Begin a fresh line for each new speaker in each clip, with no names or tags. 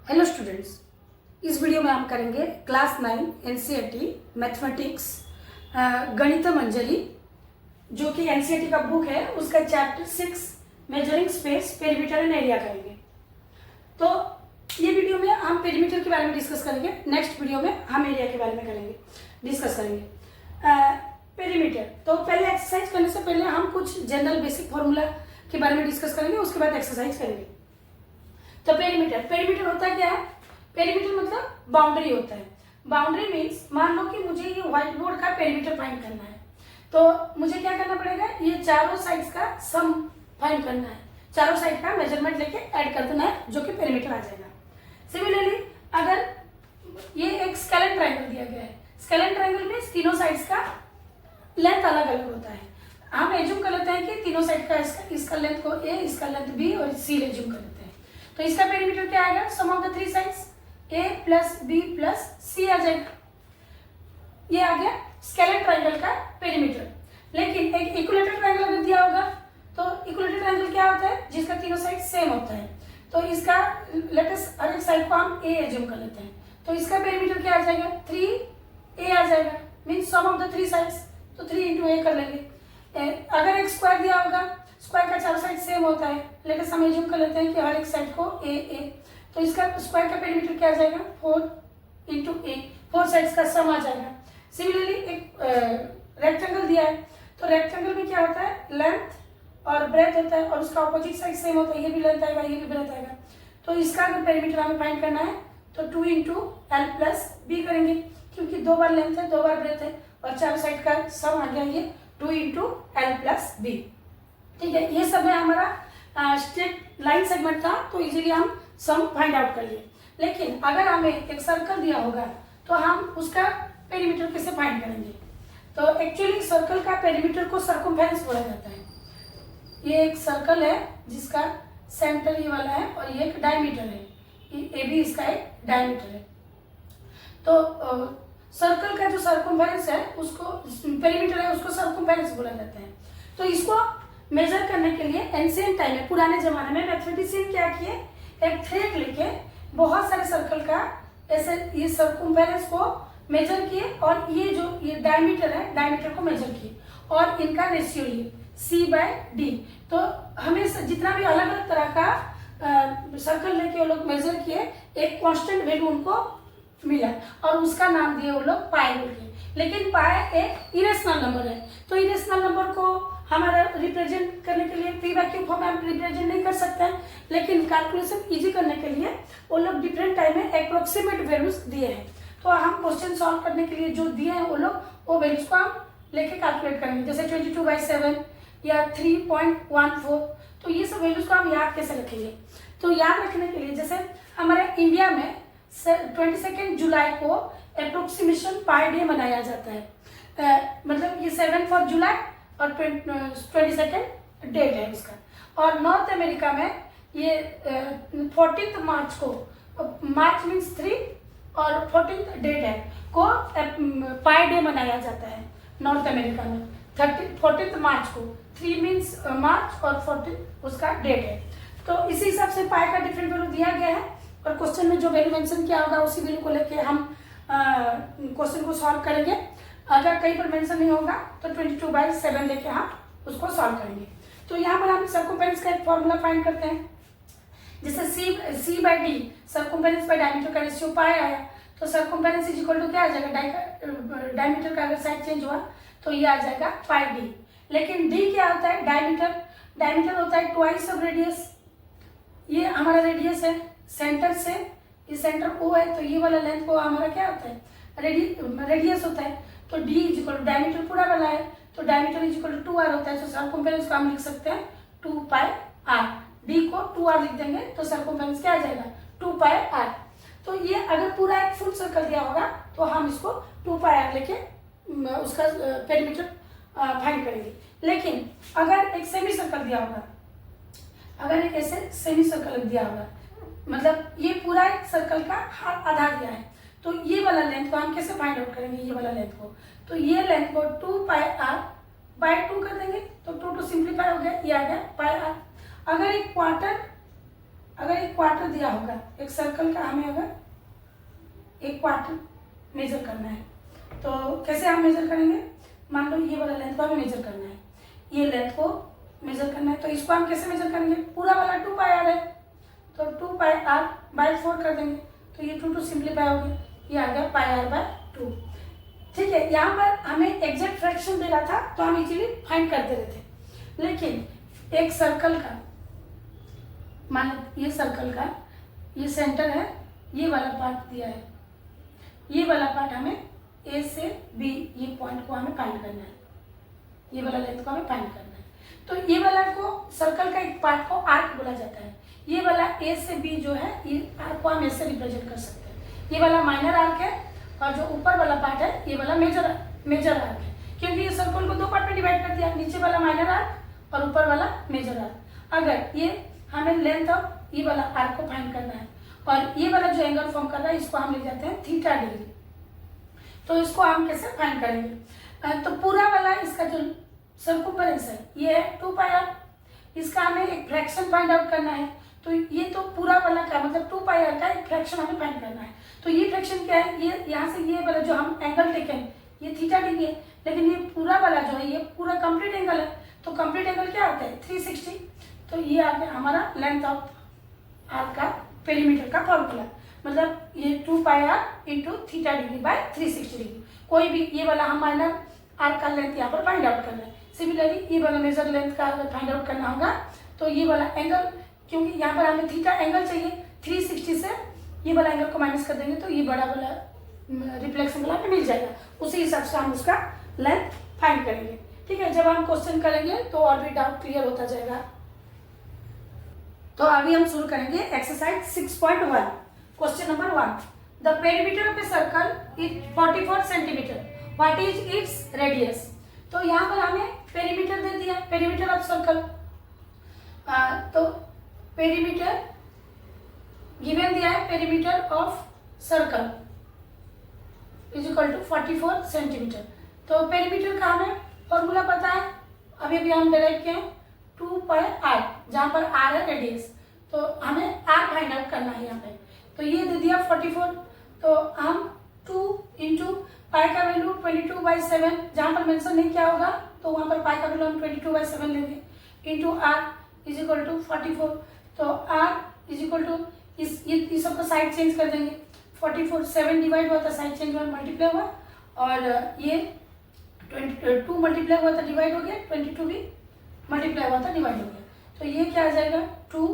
Hello students, इस video में हम करेंगे क्लास 9 एनसीईआरटी मैथमेटिक्स गणित मंजरी, जो कि एनसीईआरटी का बुक है, उसका chapter 6 measuring space perimeter and area करेंगे। तो ये वीडियो में हम पेरीमीटर के बारे में डिस्कस करेंगे, नेक्स्ट वीडियो में हम एरिया के बारे में डिस्कस करेंगे। पेरीमीटर, तो पहले एक्सरसाइज करने से पहले हम कुछ जनरल बेसिक फॉर्मूला के बारे में डिस्कस करेंगे, उसके बाद एक्सरसाइज करेंगे। तो पेरीमीटर होता क्या है? पेरीमीटर मतलब बाउंड्री होता है। बाउंड्री मीन्स, मान लो कि मुझे ये व्हाइट बोर्ड का पेरीमीटर फाइंड करना है, तो मुझे क्या करना पड़ेगा? ये चारों साइड्स का सम फाइंड करना है, चारों साइड का मेजरमेंट लेके ऐड कर देना है, जो कि पेरीमीटर आ जाएगा। सिमिलरली अगर ये एक स्केलेन ट्रायंगल दिया गया है, स्केलेन ट्रायंगल में तीनों साइड्स का लेंथ अलग अलग होता है। हम एज्यूम कर लेते हैं कि तीनों साइड का इसका लेंथ को ए, इसका लेंथ बी और सी एज्यूम कर लेते हैं। तो इसका पेरीमीटर क्या आएगा? Sum of the three sides a plus B plus C आ जाएगा। ये आ गया स्केलेन ट्रायंगल का पेरीमीटर। लेकिन एक इक्विलेटरल ट्रायंगल अगर दिया होगा, तो इक्विलेटरल ट्रायंगल क्या होता है? जिसका तीनों साइड सेम होता है। तो इसका लेटेस्ट हर एक साइड को हम a एज्यूम कर लेते हैं, तो इसका पेरीमीटर क्या आ जाएगा? 3a आ जाएगा। Means some of the three sides, तो 3 इंटू a कर लेंगे। अगर एक स्क्वायर दिया होगा, स्क्वायर का चारों साइड सेम होता है, लेकिन हम एज्यूम कर लेते हैं कि हर एक साइड को a, तो इसका स्क्वायर का पेरीमीटर क्या आ जाएगा? 4 इंटू a, 4 साइड्स का सम आ जाएगा। सिमिलरली एक रेक्टेंगल दिया है, तो रेक्टेंगल में क्या होता है? लेंथ और ब्रेथ होता है, और उसका ऑपोजिट साइड सेम होता है, ये भी लेंथ आएगा, ये भी ब्रेथ आएगा। तो इसका अगर पेरीमीटर हमें फाइंड करना है, तो 2 इंटू एल प्लस बी करेंगे, क्योंकि 2 बार लेंथ है, 2 बार ब्रेथ है, और चारों साइड का सम आ गया ये 2 इंटू एल प्लस बी। ठीक है, ये सब है हमारा स्ट्रेट लाइन सेगमेंट था, तो इजीली हम सम फाइंड आउट कर लिए। लेकिन अगर हमें एक सर्कल दिया होगा, तो हम उसका पेरीमीटर कैसे फाइंड करेंगे? तो एक्चुअली सर्कल का पेरीमीटर को सर्कमफेरेंस बोला जाता है। ये एक सर्कल है जिसका सेंटर ये वाला है, और ये एक डायमीटर है, ए भी इसका एक डायमीटर है। तो सर्कल का जो सर्कमफेरेंस है, उसको पेरीमीटर है, उसको सर्कमफेरेंस बोला जाता है। तो इसको मेजर करने के लिए एंशिएंट टाइम में, पुराने जमाने में मैथमेटिशियन क्या किए? एक थ्रेड लेके बहुत सारे सर्कल का ऐसे ये सर्कमफेरेंस को मेजर किए, और ये जो ये डायमीटर है, डायमीटर को मेजर किए, और इनका रेशियो लिए c/d। तो हमें जितना भी अलग अलग तरह का सर्कल लेके वो लोग मेजर किए, एक कांस्टेंट वैल्यू उनको मिला, और उसका नाम दिए वो लोग पाई बोल के। लेकिन पाई एक इरेशनल नंबर है, तो इरेशनल नंबर को हमारा रिप्रेजेंट करने के लिए p/q फॉर्म में हम रिप्रेजेंट नहीं कर सकते हैं, लेकिन कैलकुलेशन इजी करने के लिए वो लोग डिफरेंट टाइम में अप्रोक्सीमेट वैल्यूज दिए हैं। तो हम क्वेश्चन सॉल्व करने के लिए जो दिए हैं वो लोग, वो वैल्यूज को हम लेके कैलकुलेट करेंगे, जैसे 22/7 या 3.14। तो ये सब वैल्यूज को हम याद कैसे रखेंगे? तो याद रखने के लिए, जैसे हमारे इंडिया में 22 जुलाई को अप्रोक्सीमेशन पाई डे मनाया जाता है। मतलब ये 7 फॉर जुलाई और 22 डेट है उसका। और नॉर्थ अमेरिका में ये 14 मार्च को, मार्च मीन्स 3 और 14 डेट है को पाई डे मनाया जाता है नॉर्थ अमेरिका में। 14 मार्च को, 3 मीन्स मार्च और 14 उसका डेट है। तो इसी हिसाब से पाई का डिफरेंट वैल्यू दिया गया है, और क्वेश्चन में जो वैल्यू मेंशन किया होगा उसी वैल्यू को लेके हम क्वेश्चन को सॉल्व करेंगे। अगर कहीं पर मेंशन नहीं होगा, तो 22/7 लेके हम उसको सॉल्व करेंगे। तो यहाँ पर हम सर्कमफेरेंस का एक फॉर्मूला फाइंड करते हैं, जैसे c/d सर्कमफेरेंस बाय डायमीटर का रेशियो पाई आया, तो सर्कमफेरेंस इज इक्वल टू क्या आ जाएगा? डायमीटर का अगर साइड चेंज हुआ तो ये आ जाएगा πd। लेकिन d क्या होता है? डायमीटर होता है ट्वाइस ऑफ रेडियस। ये हमारा रेडियस है सेंटर से, ये सेंटर O है, तो ये वाला लेंथ को हमारा क्या होता है? रेडियस होता है। तो d is equal to diameter पूरा वाला है, तो diameter is equal to 2r होता है, तो सर्कमफेरेंस को हम लिख सकते हैं 2πr। d को 2r लिख देंगे, तो सर्कमफेरेंस क्या आ जाएगा? 2πr। तो ये अगर पूरा एक फुल सर्कल दिया होगा, तो हम इसको 2πr लेके उसका पेरीमीटर फाइंड करेंगे। लेकिन अगर एक सेमी सर्कल दिया होगा, अगर एक ऐसे सेमी सर्कल दिया होगा, मतलब ये पूरा एक सर्कल का आधा दिया है, तो ये वाला लेंथ को हम कैसे फाइंड आउट करेंगे? ये वाला लेंथ को, तो ये लेंथ को 2πr/2 कर देंगे, तो 2 सिंप्लीफाई हो गया, ये आ गया πr। अगर एक क्वार्टर अगर एक क्वार्टर दिया होगा, एक सर्कल का हमें अगर एक क्वार्टर मेजर करना है तो कैसे हम मेजर करेंगे? मान लो ये वाला लेंथ को हमें मेजर करना है, ये लेंथ को मेजर करना है, तो इसको हम कैसे मेजर करेंगे? पूरा वाला 2 पाई आर है तो 2 पाई आर बाय 4 कर देंगे, तो ये 2 सिंप्लीफाई हो गया, ये आ गया पाई आर बाय 2। ठीक है, यहाँ पर हमें एग्जैक्ट फ्रैक्शन दे रहा था तो हम इजीली फाइंड करते रहते, लेकिन एक सर्कल का, मान लो ये सर्कल का ये सेंटर है, ये वाला पार्ट दिया है, ये वाला पार्ट हमें ए से बी ये पॉइंट को हमें फाइंड करना है, ये वाला लेंथ को हमें फाइंड करना है। तो ये वाला को सर्कल का एक पार्ट को आर्क बोला जाता है। ये वाला ए से बी जो है ये आर्क को हम ऐसे रिप्रेजेंट कर सकते हैं, ये वाला माइनर आर्क है और जो ऊपर वाला पार्ट है ये वाला मेजर आर्क है, क्योंकि ये सर्कल को 2 पार्ट में डिवाइड कर दिया, नीचे वाला माइनर आर्क और ऊपर वाला मेजर आर्क। अगर ये हमें लेंथ ऑफ ये वाला आर्क को फाइंड करना है और ये वाला जो एंगल फॉर्म कर रहा है इसको हम ले जाते हैं थीटा डिग्री, तो इसको हम कैसे फाइंड करेंगे? तो पूरा वाला इसका जो सर्कम्फरेंस है ये है 2 पाई आर, इसका हमें एक फ्रैक्शन फाइंड आउट करना है, तो ये तो पूरा वाला का मतलब 2 पाई आर का एक फ्रैक्शन हमें फाइंड करना है। तो ये फ्रैक्शन क्या है? ये यहाँ से ये वाला जो हम एंगल टेकन ये थीटा डिग्री है, लेकिन ये पूरा वाला जो है ये पूरा कंप्लीट एंगल है, तो कंप्लीट एंगल क्या होता है? 360। तो ये आ गया हमारा लेंथ ऑफ आर्क का पेरीमीटर का फॉर्मूला, मतलब ये 2 pi are into theta degree by 360 degree. कोई भी ये वाला हम माइनर आर्क का लेंथ यहाँ पर फाइंड आउट करना है, सिमिलरली ये वाला मेजर लेंथ का अगर फाइंड आउट करना होगा तो ये वाला एंगल, क्योंकि यहाँ पर हमें थीटा एंगल चाहिए, 360 से ये वाला एंगल को माइनस कर देंगे तो ये बड़ा वाला रिफ्लेक्शन वाला हमें मिल जाएगा, उसी हिसाब से हम उसका लेंथ फाइंड करेंगे। ठीक है, जब हम क्वेश्चन करेंगे तो और भी डाउट क्लियर होता जाएगा। तो अभी हम शुरू करेंगे exercise 6.1। Question number 1, the perimeter of a circle is 44 centimetre, what is its radius? तो यहाँ पर हमें पेरीमीटर दे दिया, पेरीमीटर ऑफ सर्कल, तो पेरीमीटर गिवन दिया है, perimeter of circle is equal to 44 centimetre. तो पेरीमीटर का हमें फॉर्मूला पता है, अभी भी हम डायरेक्ट किए 2 पाई आर, जहाँ पर आर है रेडियस, तो हमें आर फाइंड आउट करना है यहाँ पे। तो ये दे दिया 44, तो हम 2 इंटू पाई का वैल्यू 22/7, जहाँ पर मेंशन नहीं किया होगा तो वहाँ पर पाई का वैल्यू हम 22/7 लेंगे, into r is equal to 44। तो आर इज इक्वल टू इस सबको साइड चेंज कर देंगे, 44 7 डिवाइड हुआ था, साइड चेंज हुआ, मल्टीप्लाई हुआ, और ये 22 मल्टीप्लाई हुआ था डिवाइड हो गया, 22 भी मल्टीप्लाई हुआ था डिवाइड हो गया, तो ये क्या आ जाएगा 2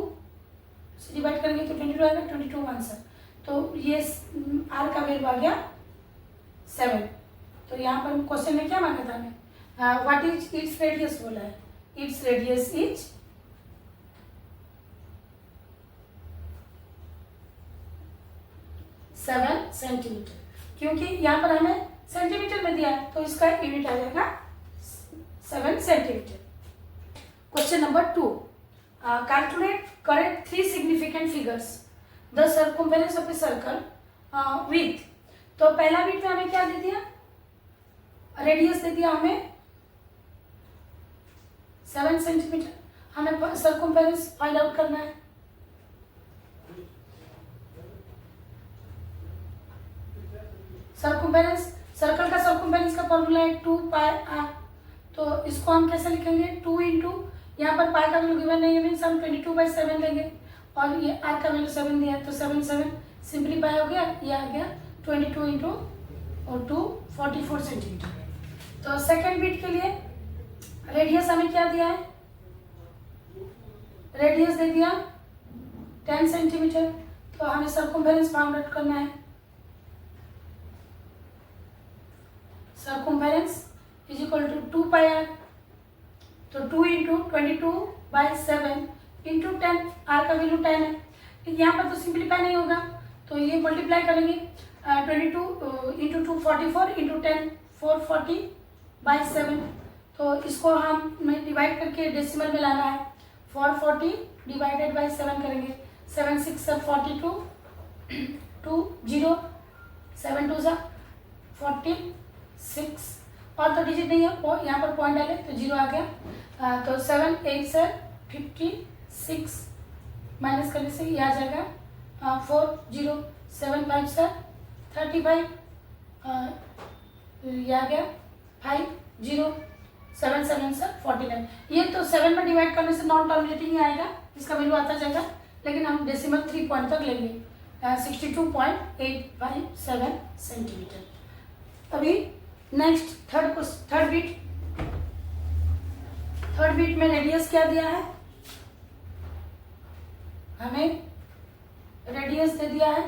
से डिवाइड करेंगे तो 22 आएगा, 22 आंसर। तो ये आर का वैल्यू आ गया 7। तो यहाँ पर क्वेश्चन में क्या मांगा था हमें? व्हाट इज इट्स रेडियस बोला है, इट्स रेडियस इज 7 सेंटीमीटर, क्योंकि यहाँ पर हमें सेंटीमीटर में दिया है तो इसका यूनिट आ जाएगा 7 centimetre. Question number 2, calculate correct 3 significant figures the circumference of a circle with। तो पहला बीट में हमें क्या दे दिया? रेडियस दे दिया हमें 7 सेंटीमीटर, हमें सर्कम्फेरेंस फाइंड आउट करना है। सर्कम्फेरेंस, सर्कल का सर्कम्फेरेंस का फॉर्मूला है 2 पाई आर, तो इसको हम कैसे लिखेंगे? 2 इंटू, यहाँ पर पाई का वैल्यू गिवन नहीं है, मीन्स हम 22/7 लेंगे, और ये आर का वैल्यू 7 दिया है, तो 7 सिंप्लीफाई हो गया, ये आ गया 22 इंटू और 2 44 सेंटीमीटर। तो सेकेंड बीट के लिए रेडियस हमें क्या दिया है? रेडियस दे दिया 10 सेंटीमीटर, तो हमें सर्कम्फेरेंस फाइंड आउट करना है। Circumference is equal to 2 pi r, तो 2 इंटू 22/7 इंटू 10, आर का वैल्यू 10 है, यहाँ पर तो सिंप्लीफाई नहीं होगा तो ये मल्टीप्लाई करेंगे, 22 इंटू 2 44 इंटू 10 440/7, तो इसको हमें डिवाइड करके डेसिमल में लाना है, 440 डिवाइडेड बाई 7 करेंगे, 7 6 42 2 0 7 2 46, और तो डिजिट नहीं है, यहाँ पर पॉइंट डाले तो 0 आ गया, तो 7 8 56 माइनस करने से ये आ जाएगा 4075 सर 35, ये आ गया 5077 सर 49। ये तो 7 में डिवाइड करने से नॉन टर्मिनेटिंग ही आएगा, इसका वैल्यू आता जाएगा, लेकिन हम डेसिमल 3 पॉइंट तक लेंगे 62.857 सेंटीमीटर। अभी नेक्स्ट थर्ड बीट में रेडियस क्या दिया है, हमें रेडियस दे दिया है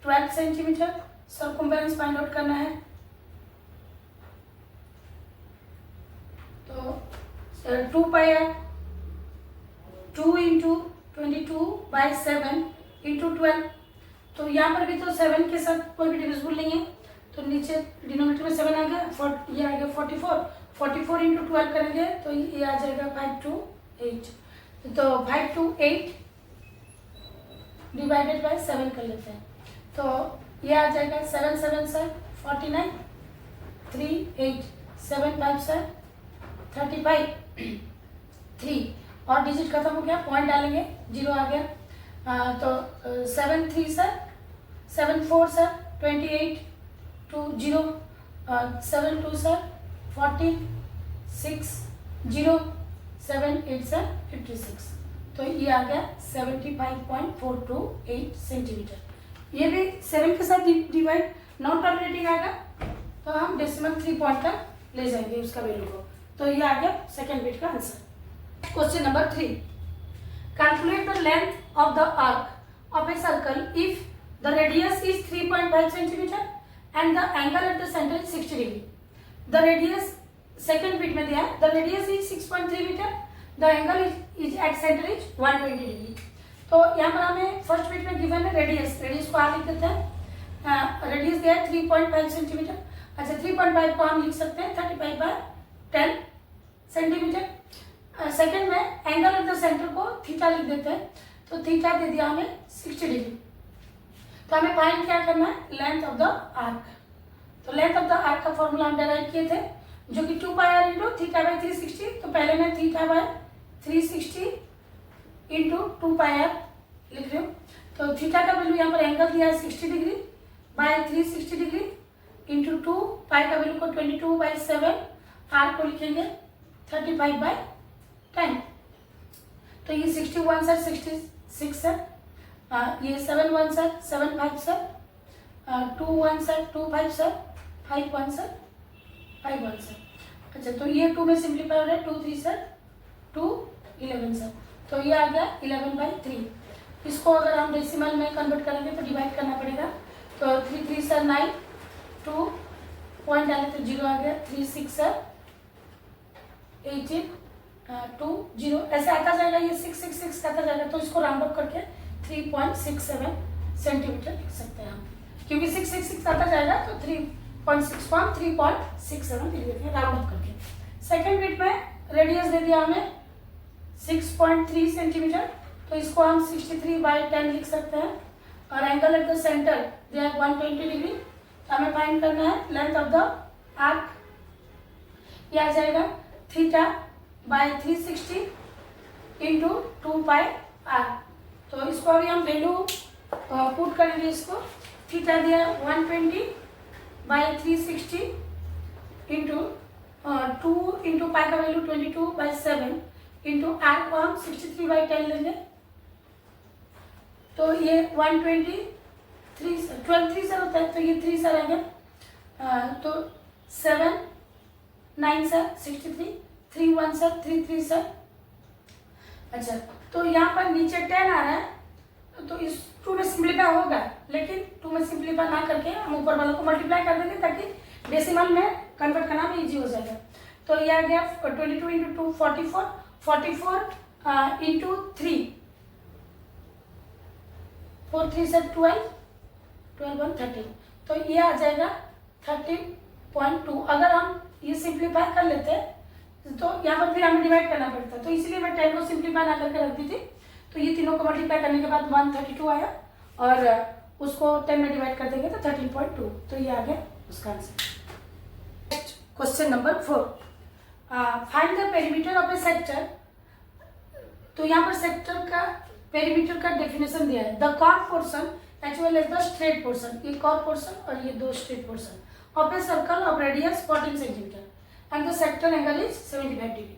12 सेंटीमीटर। सर्कमफेरेंस फाइंड आउट करना है, तो 2 पाई है 2 इंटू 22/7 इंटू 12। तो यहाँ पर भी तो 7 के साथ कोई भी डिविजिबल नहीं है, तो नीचे डिनोमिनेटर में 7 आ गया, ये आ गया 44 इंटू 12 करेंगे तो ये आ जाएगा 528। तो 528 डिवाइडेड बाय 7 कर लेते हैं, तो ये आ जाएगा 7 7 सर 49, 3 8 7 5 सर 35, 3 और डिजिट खत्म हो गया, पॉइंट डालेंगे 0 आ गया। तो 7 3 सर 7 4 सर 28 2 0, 7 2 सर 40 6 0 7 8 सर 56। तो ये आ गया 75.428 सेंटीमीटर। ये भी 7 के साथ डिवाइड नॉन टर्मिनेटिंग आएगा, तो हम डेसिमल 3 पॉइंट तक ले जाएंगे उसका वैल्यू को। तो ये आ गया सेकेंड बीट का answer. Question number 3, calculate the length of the arc of a circle if the radius is 3.5 centimetre and the angle at the centre is 60 degree. The radius second bit में दिया है, the radius is 6.3 metre, the angle is at centre is 120 degree. तो यहाँ पर हमें first bit में given है radius को आगे लिख देते हैं। रेडियस दिया है 3.5 सेंटीमीटर। अच्छा, 3.5 को हम लिख सकते हैं 35/10 सेंटीमीटर। सेकंड में एंगल ऑफ द सेंटर को थीटा लिख देते हैं, तो थीटा दे दिया हमें 60 डिग्री। तो हमें फाइंड क्या करना है, लेंथ ऑफ द आर्क। तो लेंथ ऑफ द आर्क का फॉर्मूला हम डिराइव किए थे, जो कि 2 pi are into theta by 360। तो पहले मैं theta by 360 into 2 pi r लिख रही हूँ। तो थीटा का वैल्यू यहाँ पर एंगल दिया है 60 डिग्री बाय 360 डिग्री इंटू 2 पाई का वैल्यू को 22/7, आर को लिखेंगे 35/10। तो ये 61 सर 66 सर, ये 7 1 sir 7 5 sir, 2 1 sir 2 5 sir, 5 1 sir 5 1 sir. अच्छा, तो ये 2 में सिंप्लीफाई हो रहा है, 2 3 सर 2 11 सर। तो ये आ गया 11/3। इसको अगर हम डेसिमल में कन्वर्ट करेंगे तो डिवाइड करना पड़ेगा। तो 3 3 सर 9, 2 पॉइंट डाले तो 0 आ गया, 3 6 सर 18 2 0 ऐसे आता जाएगा, ये 6 6 6 आता जाएगा। तो इसको राउंड अप करके 3.67 सेंटीमीटर लिख सकते हैं हम, क्योंकि 6 6 6 आता जाएगा तो 3.67 लिख देते हैं राउंड अप करके। सेकेंड बीट में रेडियस दे दिया हमें 6.3 सेंटीमीटर, तो इसको हम 63/10 लिख सकते हैं। और angle at the centre they are 120 degree. तो हमें फाइंड करना है लेंथ ऑफ द आर्क, ये आ जाएगा theta by 360 into 2 pi r. तो इसको अभी हम वैल्यू पुट करेंगे। इसको थीटा दिया 120/360 इंटू 2 इंटू पाई का वैल्यू 22/7 इंटू आर को हम 63/10 लेंगे। तो ये 123 12 3 सर होता है, तो ये 3 सर आ गया। तो 7 9 सर 63, 3 1 सर 3 3 सर। अच्छा, तो यहाँ पर नीचे 10 आ रहा है, तो इस 2 में सिंप्लीफाई होगा, लेकिन 2 में सिंप्लीफाई ना करके हम ऊपर वाला को मल्टीप्लाई कर देंगे ताकि डेसिमल में कन्वर्ट करना भी इजी हो जाएगा। तो ये आ गया 22 इंटू 2 44, 44 इंटू 3 4 3 सर 12 12 1 13। तो ये आ जाएगा 13.2। अगर हम ये सिंप्लीफाई कर लेते तो यहाँ पर फिर हमें डिवाइड करना पड़ता, तो इसलिए मैं 10 को सिंप्लीफाई ना करके रख दी थी। तो ये तीनों को मल्टीप्लाई करने के बाद 132 आया, और उसको 10 में डिवाइड कर देंगे तो 13.2। तो ये आ गया उसका answer. Next question number 4, find the perimeter of A sector. तो यहाँ पर सेक्टर का पेरीमीटर का डेफिनेशन दिया है, the curve portion as well as the straight portion, ये कर्व पोर्शन और ये दो straight portion of a circle of radius 14 centimetre and the sector angle is 75 degree.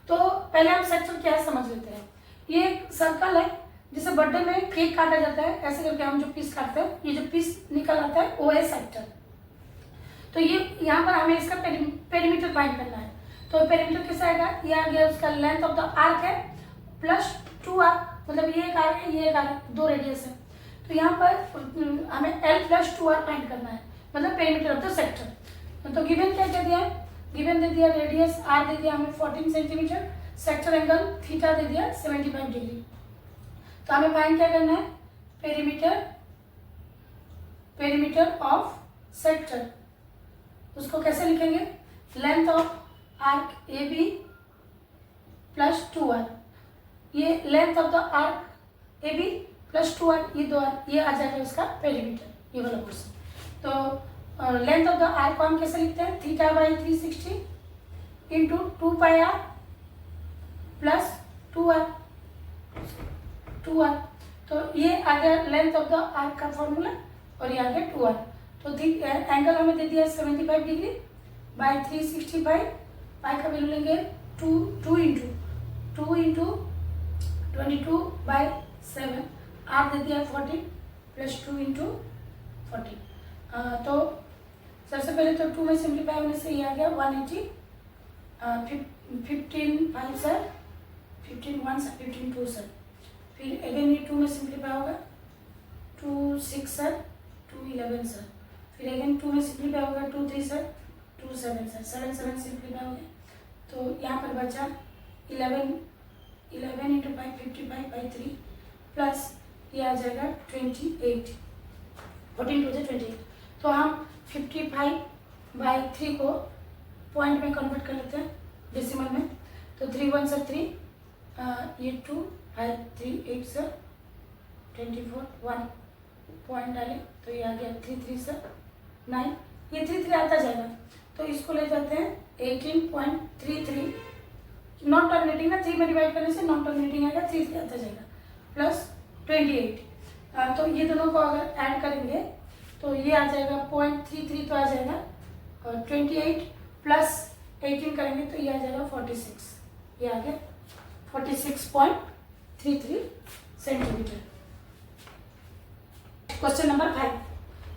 तो पहले हम सेक्टर क्या है समझ लेते हैं। ये एक सर्कल है जिसे बर्थडे में केक काटा जाता है, ऐसे करके हम जो पीस काटते हैं, ये जो पीस निकल आता है वो है सेक्टर। तो ये यहाँ पर हमें इसका पेरीमीटर फाइंड करना है। तो पेरीमीटर कैसे आएगा, ये आ गया उसका लेंथ ऑफ द आर्क है प्लस 2 आर्क, मतलब ये एक आर्क है ये एक आर्क, दो रेडियस है। तो यहाँ पर हमें L प्लस 2 आर्क फाइंड करना है, मतलब पेरीमीटर ऑफ द सेक्टर। तो गिवन क्या क्या दिया है, गिवन दे दिया रेडियस आर दे दिया हमें 14 सेंटीमीटर, सेक्टर एंगल थीटा दे दिया 75 डिग्री। तो हमें फाइंड क्या करना है, पेरीमीटर ऑफ सेक्टर। उसको कैसे लिखेंगे, length of arc A B plus 2 R, ये length of the arc A B plus 2 R, ये दो आर, ये आ जाएगा उसका पेरीमीटर, ये वाला पोर्शन। तो लेंथ ऑफ द आर्क को हम कैसे लिखते हैं, theta by 360 into 2 pi r plus 2 r, तो ये आ गया लेंथ ऑफ द आर्क का फॉर्मूला और ये आ गया 2 आर। तो एंगल हमें दे दिया 75 डिग्री बाई 365, पाई का वैल्यू लेंगे 2 इंटू 22 बाई 7, आर दे दिया 40 प्लस 2 इंटू 40। तो सबसे पहले तो 2 में सिंप्लीफाई होने से ये आ गया 180, 15 5 सर 15 1 सर 15 2 सर, फिर अगेन ये 2 में सिंप्लीफाई होगा 2 6 सर 2 11 सर, फिर अगेन 2 में सिंप्लीफाई होगा 2 3 सर 2 7 सर, 7 7 सिंप्लीफाई हो गया। तो यहाँ पर बचा 11 इंटू 5 55 बाई 3 प्लस ये आ जाएगा 28, 14 टू 28। तो हम 55 बाई 3 को पॉइंट में कन्वर्ट कर लेते हैं डेसिमल में। तो 3 1 सर 3, ये 2 5 3 8 सर 24, 1 पॉइंट डाले तो ये आ गया 3 3 सर 9, ये 3 3 आता जाएगा। तो इसको ले जाते हैं 18.33, नॉन टर्मिनेटिंग ना, 3 में डिवाइड करने से नॉन टर्मिनेटिंग आएगा, 3 3 आता जाएगा प्लस 28। तो ये दोनों को अगर ऐड करेंगे तो ये आ जाएगा 0.33 तो आ जाएगा, और 28 प्लस 18 करेंगे तो ये आ जाएगा 46, ये आ गया 46.33 centimetre. Question number 5,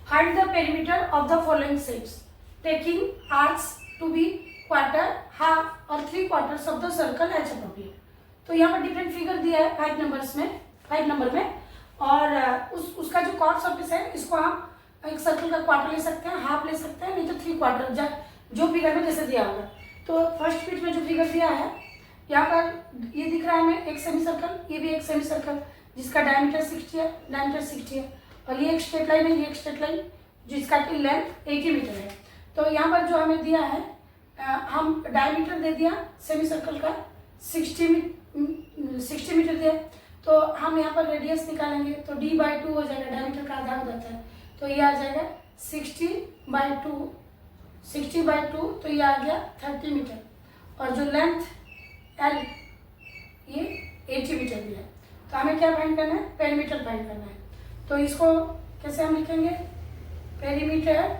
find the perimeter of the following shapes taking arcs to be quarter, half और 3 quarters of the circle as appropriate. तो यहाँ पर डिफरेंट फिगर दिया है 5 नंबर में, और उसका जो कॉर्ड सरफेस है इसको हम एक सर्कल का क्वार्टर ले सकते हैं, हाफ ले सकते हैं, नहीं तो 3 क्वार्टर, जो फिगर में जैसे दिया होगा। तो फर्स्ट पीट में जो फिगर दिया है यहाँ पर ये दिख रहा है हमें एक सेमी सर्कल, ये भी एक सेमी सर्कल जिसका डायमीटर 60 है, और ये एक स्ट्रेट लाइन है, ये एक स्ट्रेट लाइन जिसका की लेंथ 80 मीटर है। तो यहाँ पर जो हमें दिया है, हम डायमीटर दे दिया सेमी सर्कल का 60 मीटर दिया, तो हम यहाँ पर रेडियस निकालेंगे तो d/2 हो जाएगा, डायमीटर का आधा हो जाता है, तो ये आ जाएगा 60/2, तो ये आ गया 30 मीटर, और जो लेंथ L ये 80 मीटर भी है। तो हमें क्या फाइंड करना है, पेरीमीटर फाइंड करना है। तो इसको कैसे हम लिखेंगे, पेरीमीटर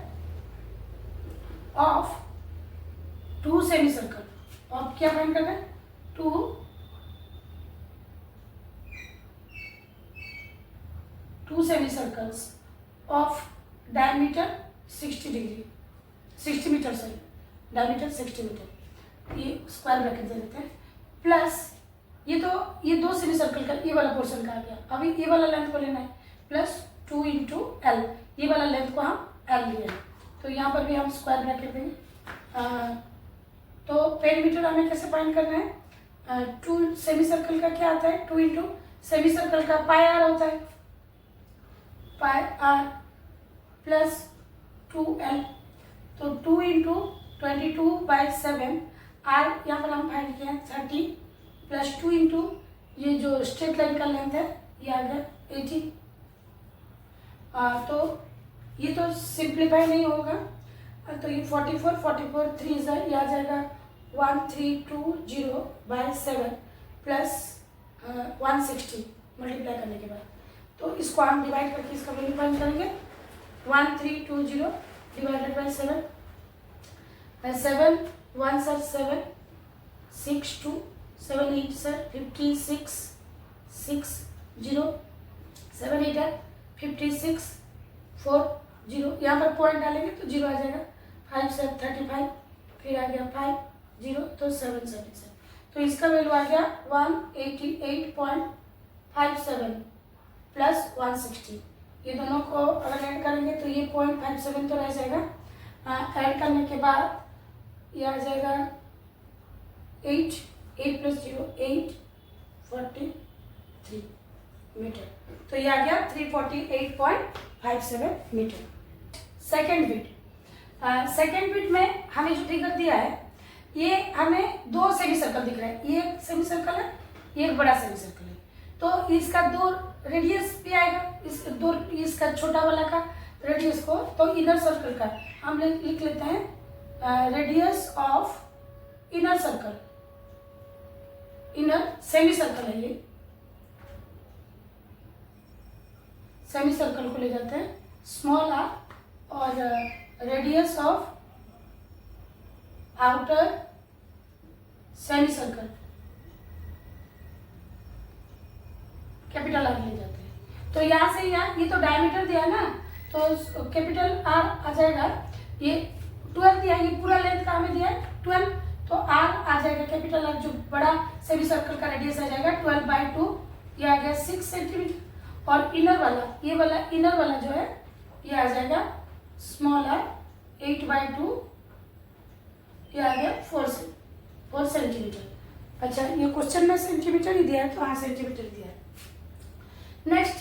ऑफ 2 सेमी सर्कल, और क्या फाइंड करना है, 2 semi circles of diameter 60 metre सही, डायमीटर 60 मीटर, ये स्क्वायर ब्रैकेट दे देते हैं, प्लस ये 2 सेमी सर्कल का ये वाला पोर्शन का आ गया, अभी ये वाला लेंथ को लेना है, प्लस 2 इंटू एल, ये वाला लेंथ को हम एल लिया है, तो यहाँ पर भी हम स्क्वायर ब्रैकेट देंगे। तो पेरीमीटर हमें कैसे फाइंड करना है, 2 सेमी सर्कल का क्या आता है, 2 इंटू सेमी सर्कल का पाई आर होता है, पाई आर प्लस 2l, तो 2 इंटू 22/7, आर यहाँ पर हम फाइंड किया 30 प्लस 2 इंटू ये जो स्ट्रेट लाइन का लेंथ है ये आ गया 80। तो ये तो सिंप्लीफाई नहीं होगा, तो ये 44 3 ये आ जाएगा 1320/7 प्लस 160, मल्टीप्लाई करने के बाद। तो इसको हम डिवाइड करके इसका वैल्यू फाइंड करेंगे। 1320 डिवाइडेड बाई 7, 7 1 सर 7, 6 2 7 8 सर 56, 6 0 7 8 है 56 4 0। यहाँ पर पॉइंट डालेंगे तो 0 आ जाएगा। 5 सर 35, फिर आ गया 5 0 तो 7 7। तो इसका वैल्यू आ गया 188.57 प्लस 160। ये दोनों को अगर ऐड करेंगे तो ये 0.57 तो रह जाएगा। ऐड करने के बाद ये आ जाएगा 8 प्लस 0 8 43 मीटर। तो ये आ गया 348.57 मीटर। सेकेंड बिट में हमें जो फिगर दिया है ये हमें दो सेमी सर्कल दिख रहा है। ये एक सेमी सर्कल है, ये एक बड़ा सेमी सर्कल है। तो इसका दो रेडियस भी आएगा, इसका छोटा वाला का रेडियस को, तो इनर सर्कल का हम लिख लेते हैं radius of inner circle. Inner semi circle है, ये सेमी सर्कल को ले जाते हैं स्मॉल आर, और radius of outer semi circle capital R ले जाते हैं। तो यहाँ से यहाँ ये तो डायमीटर दिया ना, तो कैपिटल आर आ जाएगा। ये 12 दिया, ये पूरा लेंथ का हमें दिया है 12, तो आर आ जाएगा कैपिटल आर, जो बड़ा सेमी सर्कल का रेडियस आ जाएगा 12/2, ये आ गया 6 सेंटीमीटर। और इनर वाला, ये वाला इनर वाला जो है ये आ जाएगा स्मॉल आर 8/2, ये आ गया 4 सेंटीमीटर। अच्छा, ये क्वेश्चन में सेंटीमीटर ही दिया है, तो हाँ सेंटीमीटर दिया है। नेक्स्ट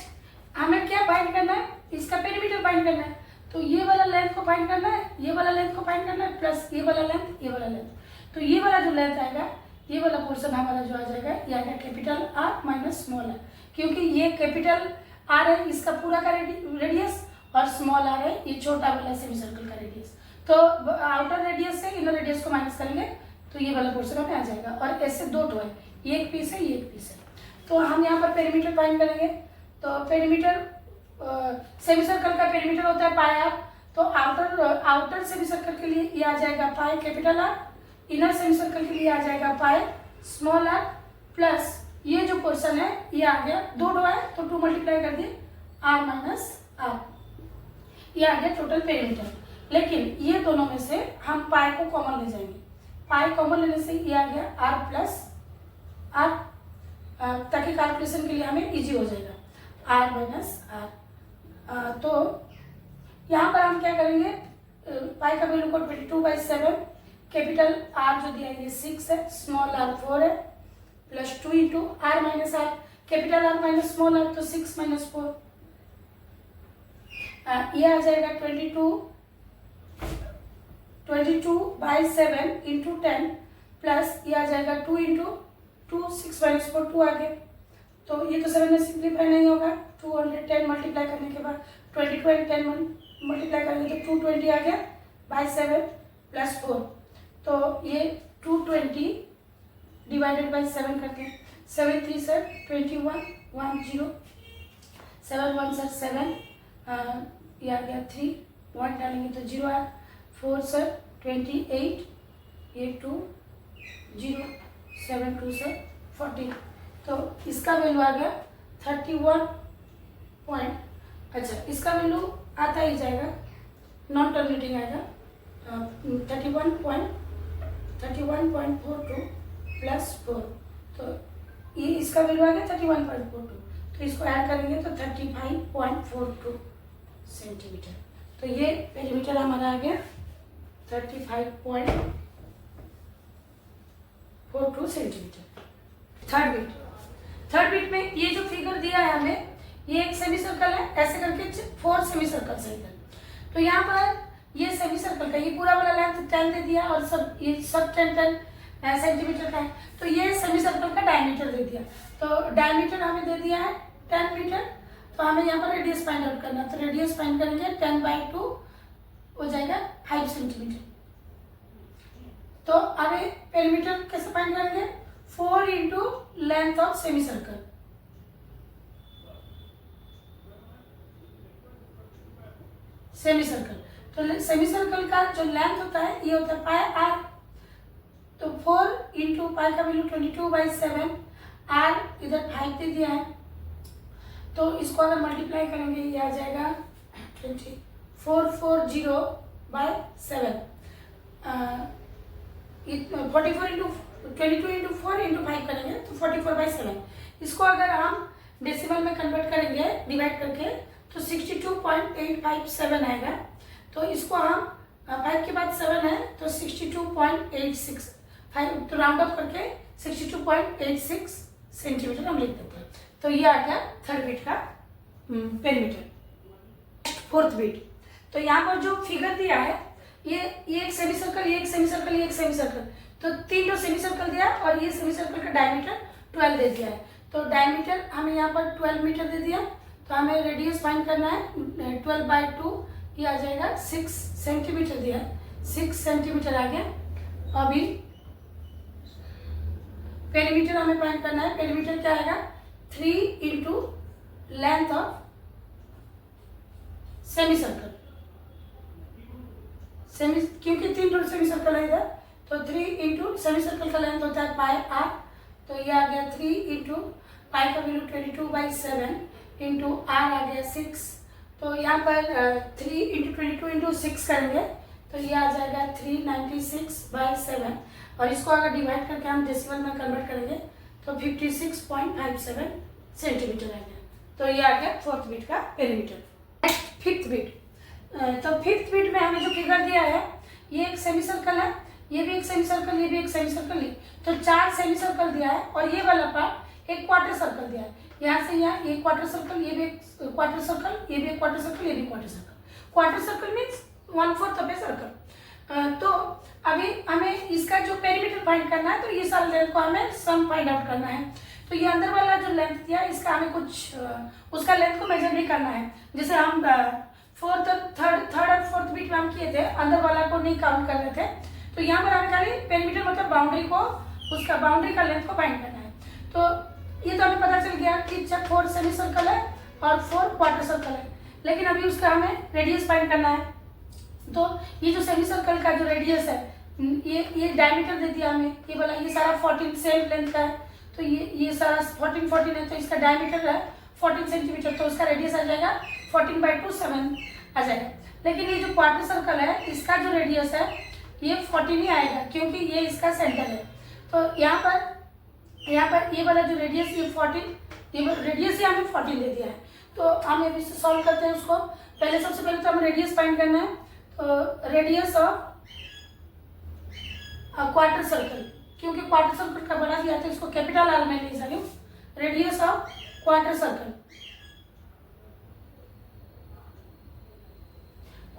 हमें क्या फाइंड करना है, इसका पेरीमीटर फाइंड करना है। तो ये वाला लेंथ को फाइंड करना है, ये वाला लेंथ को फाइंड करना है, प्लस ये वाला लेंथ, ये वाला लेंथ। तो ये वाला जो लेंथ आएगा, ये वाला पोर्शन हमारा जो आ जाएगा, ये आएगा capital R minus small r, क्योंकि ये कैपिटल आर है इसका पूरा का रेडियस, और स्मॉल आर है ये छोटा वाला सेमी सर्कल का रेडियस। तो आउटर रेडियस से इनर रेडियस को माइनस करेंगे तो ये वाला पोर्शन हमें आ जाएगा। और ऐसे दो टो है, ये एक पीस है, ये एक पीस है। तो हम यहाँ पर पेरीमीटर फाइंड करेंगे। तो पेरीमीटर सेमी सर्कल का पेरीमीटर होता है पाई आर। तो आउटर सेमी सर्कल के लिए ये आ जाएगा pi capital are, inner semi circle के लिए आ जाएगा पाई स्मॉल आर, प्लस ये जो पोर्शन है ये आ गया, दो डो है तो 2 मल्टीप्लाई कर दिए आर माइनस आर, ये आ गया टोटल पेरीमीटर। लेकिन ये दोनों में से हम पाई को कॉमन ले जाएंगे। पाई कॉमन लेने से ये आ गया आर प्लस आर, ताकि कैलकुलेशन के लिए हमें इजी हो जाएगा, आर माइनस आर। तो यहाँ पर हम क्या करेंगे, पाई का वैल्यू को 22/7, कैपिटल आर जो दिया है ये 6 है, स्मॉल आर 4 है, plus 2 into r minus r, capital R minus small r तो 6 - 4, ये आ जाएगा 22/7 इंटू 10, प्लस ये आ जाएगा 2 इंटू 2, 6 - 4 2 आ गया। तो ये तो 7 में सिंप्लीफाई नहीं होगा, 210 मल्टीप्लाई करने के बाद 22 और 10 मल्टीप्लाई करेंगे तो 220 आ गया बाई 7 प्लस 4। तो ये 220 डिवाइडेड बाई 7 करते हैं, 7 3 सर 21 1 0, 7 1 सर 7, ये आ गया 3, 1 डालेंगे तो 0 आया, 4 सर 28, ये 2 0, 7 2 सर 14। तो इसका वैल्यू आ गया 31 पॉइंट, अच्छा इसका वैल्यू आता ही जाएगा, नॉन टर्मिनेटिंग आएगा 31.42 प्लस 4। तो ये इसका वैल्यू आ गया 31.42, तो इसको ऐड करेंगे तो 35.42 सेंटीमीटर। तो ये पेरीमीटर हमारा आ गया 35.42 सेंटीमीटर। थर्ड बिट में ये जो फिगर दिया है हमें, ये एक सेमी सर्कल है, ऐसे करके 4 सेमी सर्कल सर्कल। तो यहाँ पर ये सेमी सर्कल का ये पूरा वाला लेंथ 10 दे दिया, और ये सब 10 सेंटीमीटर का है। तो ये सेमी सर्कल का डायमीटर दे दिया, तो डायमीटर हमें दे दिया है 10 मीटर। तो हमें यहाँ पर रेडियस फाइंड आउट करना, तो रेडियस फाइंड करेंगे 10/2 हो जाएगा 5 सेंटीमीटर। तो हमें पेरीमीटर कैसे फाइंड करेंगे, 4 into length of semi circle, semi circle. तो सेमी सर्कल का जो लेंथ होता है ये होता है पाई आर। तो 4 इंटू पाई का वैल्यू 22/7, आर इधर 5 दे दिया है, तो इसको अगर मल्टीप्लाई करेंगे ये आ जाएगा 2440/7। 44 इंटू 22 इंटू 4 इंटू 5 करेंगे तो 44/7। इसको अगर हम डेसिमल में कन्वर्ट करेंगे डिवाइड करके तो 62.857 आएगा। तो इसको हम 5 के बाद 7 है तो 62.86, 5 तो राउंड अप करके 62.86 सेंटीमीटर हम लिख देते हैं। तो ये आ गया थर्ड बीट का पेरीमीटर। फोर्थ बीट, तो यहाँ पर जो फिगर दिया है ये एक सेमी सर्कल, ये एक सेमी सर्कल, ये एक सेमी सर्कल, तो 3 सेमी सर्कल दिया और ये सेमी सर्कल का डायमीटर 12 दे दिया है। तो डायमीटर हमें यहाँ पर 12 मीटर दे दिया, तो हमें रेडियस फाइंड करना है 12/2, ये आ जाएगा 6 सेंटीमीटर दिया, 6 सेंटीमीटर आ गया। अभी पेरीमीटर हमें फाइंड करना है, पेरीमीटर क्या आएगा 3 into length of semi circle, semi क्योंकि 3 सेमी सर्कल है इधर, तो 3 इंटू सेमी सर्कल का लेंथ होता है पाई आर। तो ये आ गया 3 इंटू पाई का वैल्यू 22/7 इंटू आर आ गया 6। तो यहाँ पर 3 इंटू 22 इंटू 6 करेंगे तो ये आ जाएगा 396/7, और इसको अगर डिवाइड करके हम डेसिमल में कन्वर्ट करेंगे तो 56.57 सेंटीमीटर आ गया। तो ये आ गया फोर्थ बीट का पेरीमीटर। Next fifth beat. तो फिफ्थ बीट में हमें जो फिगर दिया है ये एक सेमी सर्कल है, ये भी एक सेमी सर्कल, ये भी एक सेमी सर्कल, तो 4 सेमी सर्कल दिया है और ये वाला पार्ट एक क्वार्टर सर्कल दिया है। यहाँ से यहाँ एक क्वार्टर सर्कल, ये भी एक क्वार्टर सर्कल, ये भी एक क्वार्टर सर्कल, ये भी quarter circle. Quarter circle means 1/4 of a circle. तो अभी हमें इसका जो पेरीमीटर फाइंड करना है, तो ये सारे लेंथ को हमें सम फाइंड आउट करना है। तो ये अंदर वाला जो लेंथ दिया है इसका हमें कुछ उसका लेंथ को मेजर नहीं करना है। जैसे हम थर्ड और फोर्थ बीट में हम किए थे, अंदर वाला को नहीं काउंट कर रहे थे, तो यहाँ पर हमें खाली पेरीमीटर मतलब बाउंड्री को, उसका बाउंड्री का लेंथ को फाइंड करना है। तो ये तो हमें पता चल गया कि 4 सेमी सर्कल है और 4 क्वार्टर सर्कल है, लेकिन अभी उसका हमें रेडियस फाइंड करना है। तो ये जो सेमी सर्कल का जो रेडियस है, ये डायमीटर दे दिया हमें, ये वाला, ये सारा 14 सेम लेंथ का है, तो ये सारा 14 है, तो इसका डायमीटर है 14 सेंटीमीटर, तो उसका रेडियस आ जाएगा 14/2 7 आ जाएगा। लेकिन ये जो क्वार्टर सर्कल है इसका जो रेडियस है ये 14 ही आएगा, क्योंकि ये इसका सेंटर है। तो यहाँ पर ये वाला जो रेडियस, ये 14, ये रेडियस ही हमें 14 दे दिया है। तो हम अभी से सॉल्व करते हैं उसको। पहले सबसे पहले तो हमें रेडियस फाइंड करना है। तो रेडियस ऑफ क्वार्टर सर्कल, क्योंकि क्वार्टर सर्कल का बड़ा दिया था, इसको कैपिटल आर में ले जाऊँ। Radius of quarter circle,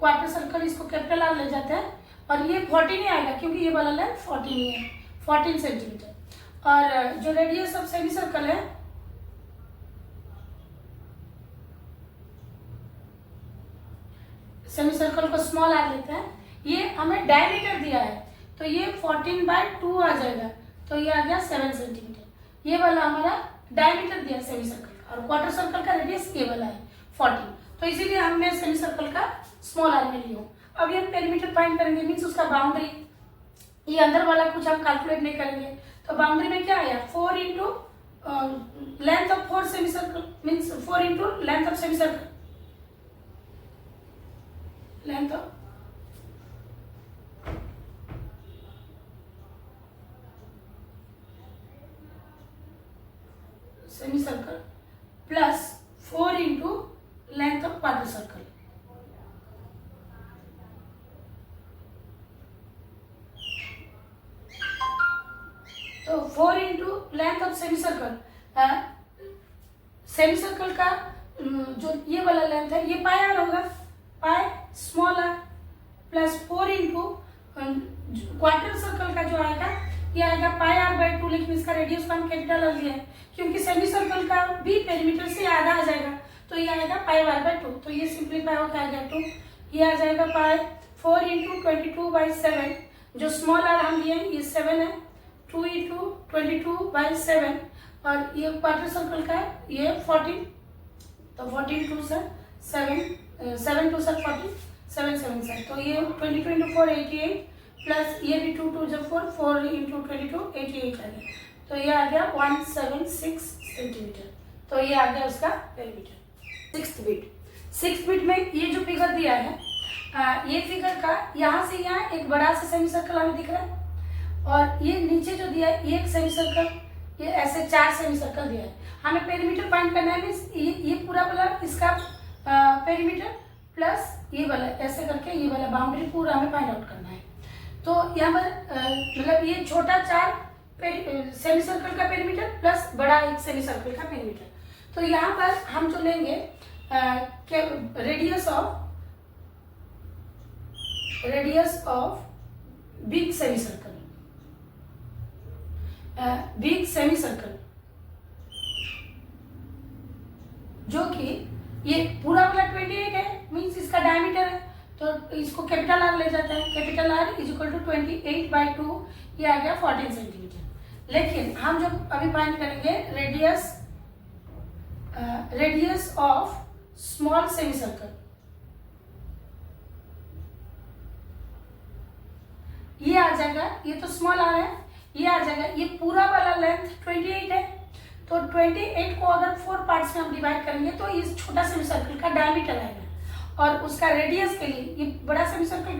quarter circle इसको कैपिटल आर ले जाते हैं, और ये 14 ही आएगा क्योंकि ये वाला लेंथ 14 ही है, 14 सेंटीमीटर। और जो रेडियस ऑफ सेमी सर्कल है, सेमी सर्कल को स्मॉल आर लेते हैं, ये हमें डायमीटर दिया है, तो ये 14/2 आ जाएगा, तो ये आ गया 7 सेंटीमीटर। ये वाला हमारा डायमीटर दिया सेमी सर्कल का, और क्वार्टर सर्कल का रेडियस ये वाला है 14, तो इसीलिए हमने सेमी सर्कल का स्मॉल आर में लिया। अभी हम पेरीमीटर फाइंड करेंगे, मीन्स उसका बाउंड्री, ये अंदर वाला कुछ हम कैलकुलेट नहीं करेंगे। तो बाउंड्री में क्या आया 4 into length of 4 semi circle, means 4 into length of semi circle, length of semi circle plus 4 into length of quarter circle. तो 4 into length of semi circle, semi circle का जो ये वाला लेंथ है ये पाई आर होगा, pi small r, plus 4 into quarter circle का जो आएगा ये आएगा पाई r/2, लेकिन इसका रेडियस का हम कैपिटल आर लिया है क्योंकि सेमी सर्कल का भी पेरीमीटर से आधा आ जाएगा, तो ये आएगा पाई r/2। तो ये सिंप्लीफाई होकर आ गया 2, ये आ जाएगा पाई 4 इंटू 22/7, जो स्मॉल आर हम लिए ये 7 है, 2 इंटू 22/7, और ये क्वार्टर सर्कल का है ये 14, तो 14 2 से 7 2 से 40, 7 7 7, तो ये 22 इंटू 4 88 प्लस ये भी 2 2 जब 4 4 इंटू 22 88 आ गया, तो ये आ गया 176 सेंटीमीटर। तो ये आ गया उसका पेरीमीटर। सिक्स बिट में ये जो फिगर दिया है, ये फिगर का यहाँ से यहाँ एक बड़ा सा सेमी सर्कल हमें दिख रहा है, और ये नीचे जो दिया है ये एक सेमी सर्कल, ये ऐसे 4 सेमी सर्कल दिया है। हमें पेरीमीटर फाइंड करना है, मीन्स ये पूरा वाला इसका पेरीमीटर प्लस ये वाला ऐसे करके ये वाला बाउंड्री पूरा हमें फाइंड आउट करना है। तो यहाँ पर मतलब ये छोटा 4 सेमी सर्कल का पेरीमीटर प्लस बड़ा एक सेमी सर्कल का पेरीमीटर। तो यहाँ पर हम जो लेंगे radius of big semi circle, जो कि ये पूरा वाला 28 है, मीन्स इसका डायमीटर है, तो इसको कैपिटल आर ले जाते हैं। Capital R is equal to 28/2, ये आ गया 14 सेंटीमीटर। लेकिन हम जब अभी फाइंड करेंगे radius of small semi circle, ये आ जाएगा, ये तो स्मॉल आ रहा है, ये आ जाएगा, ये पूरा वाला लेंथ 28 है, तो 28 को अगर 4 पार्ट्स में हम डिवाइड करेंगे तो इस छोटा सेमी सर्कल का डायमीटर आएगा, और उसका रेडियस के लिए ये बड़ा सेमी सर्कल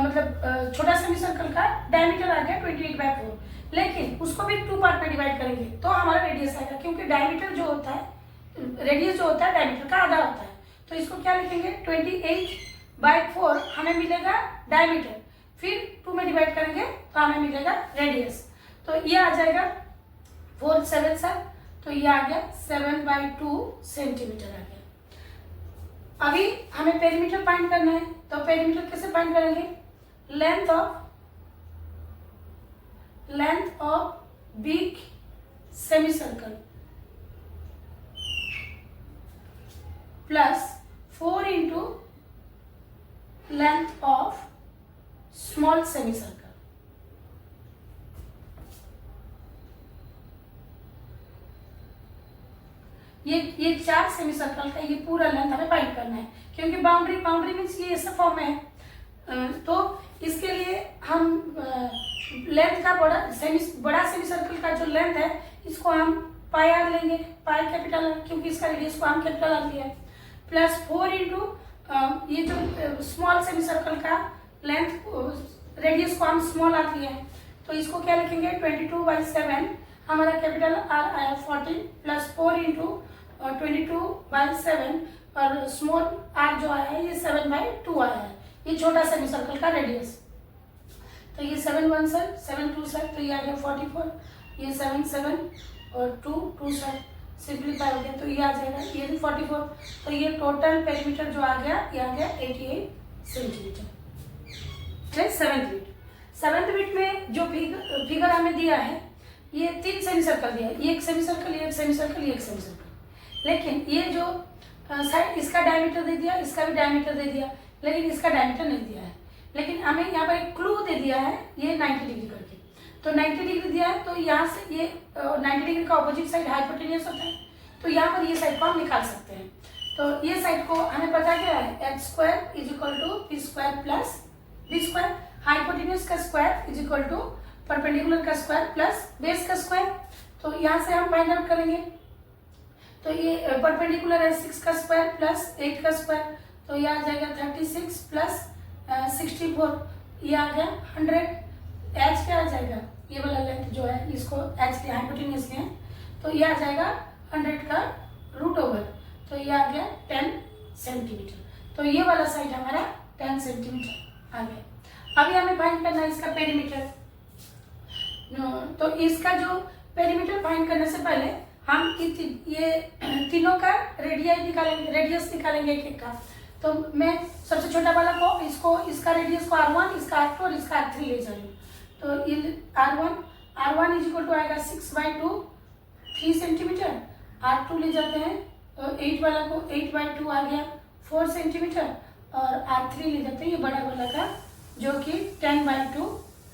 मतलब छोटा सेमी सर्कल का डायमीटर आ गया 28/4, लेकिन उसको भी 2 पार्ट में डिवाइड करेंगे तो हमारा रेडियस आएगा, क्योंकि डायमीटर जो होता है, रेडियस जो होता है डायमीटर का आधा होता है। तो इसको क्या लिखेंगे, 28/4 हमें मिलेगा डायमीटर, फिर 2 में डिवाइड करेंगे तो हमें मिलेगा रेडियस। तो ये आ जाएगा 4 7 7, तो ये आ गया 7/2 सेंटीमीटर आ गया। अभी हमें पेरीमीटर फाइंड करना है, तो पेरीमीटर कैसे फाइंड करेंगे, length of big semi circle plus 4 into length of small semi circle. ये 4 सेमी सर्कल का ये पूरा लेंथ हमें फाइंड करना है, क्योंकि बाउंड्री मीन्स ये ऐसे फॉर्म में है। तो इसके लिए हम लेंथ का बड़ा सेमी सर्कल का जो लेंथ है इसको हम पाई आर लेंगे, पाई कैपिटल आर, क्योंकि इसका रेडियस को हम कैपिटल आर लिया है, प्लस 4 इंटू ये जो स्मॉल सेमी सर्कल का लेंथ रेडियस को हम स्मॉल आर लिया है, तो इसको क्या लिखेंगे 22/7, हमारा कैपिटल आर आया 14 प्लस 4 इंटू 22/7, और स्मॉल आर जो आया है ये 7/2 आया है, ये छोटा सेमी सर्कल का रेडियस। तो ये 7 1 7 7 2 7, तो ये आ गया 44, ये 7 7 और 2 2 7 सिंप्लीफाई हो गया, तो ये आ जाएगा ये भी 44। तो ये टोटल पेरीमीटर जो आ गया ये आ गया 88 सेंटीमीटर। सेवेंथ बिट में जो फिगर हमें दिया है, ये 3 सेमी सर्कल दिया है, ये एक सेमी सर्कल, ये एक सेमी सर्कल, ये एक सेमी सर्कल। लेकिन ये जो साइड इसका डायमीटर दे दिया, इसका भी डायमीटर दे दिया, लेकिन इसका डायमीटर नहीं दिया है। लेकिन हमें यहाँ पर एक क्लू दे दिया है, ये 90 डिग्री करके, तो 90 डिग्री दिया है, तो यहाँ से ये 90 डिग्री का ऑपोजिट साइड हाइपोटेन्यूस होता है, तो यहाँ पर ये साइड को हम निकाल सकते हैं। तो ये साइड को हमें पता क्या है, h² = p² plus b², hypotenuse का square is equal to perpendicular का स्क्वायर प्लस बेस का स्क्वायर। तो यहाँ से हम फाइंड आउट करेंगे, तो ये परपेंडिकुलर है 6 का स्क्वायर प्लस 8 का स्क्वायर, तो ये आ जाएगा 36 प्लस 64, ये आ गया 100। एच क्या आ जाएगा, ये वाला लेंथ जो है इसको एच के हाइपोटेन्यूस में, तो ये आ जाएगा 100 का √, तो ये आ गया 10 सेंटीमीटर। तो ये वाला साइड हमारा 10 सेंटीमीटर आ गया। अभी हमें फाइंड करना है इसका पेरीमीटर। तो इसका जो पेरीमीटर फाइंड करने से पहले हम ये तीनों का रेडियस निकालेंगे एक एक का। तो मैं सबसे छोटा वाला को इसका रेडियस को R1, इसका R2 और इसका R3 ले जा रही हूँ। तो ये R1 इज इक्वल टू आएगा 6/2 3 सेंटीमीटर, R2 ले जाते हैं तो 8 वाला को 8/2 आ गया 4 सेंटीमीटर, और R3 ले जाते हैं ये बड़ा वाला का जो कि 10/2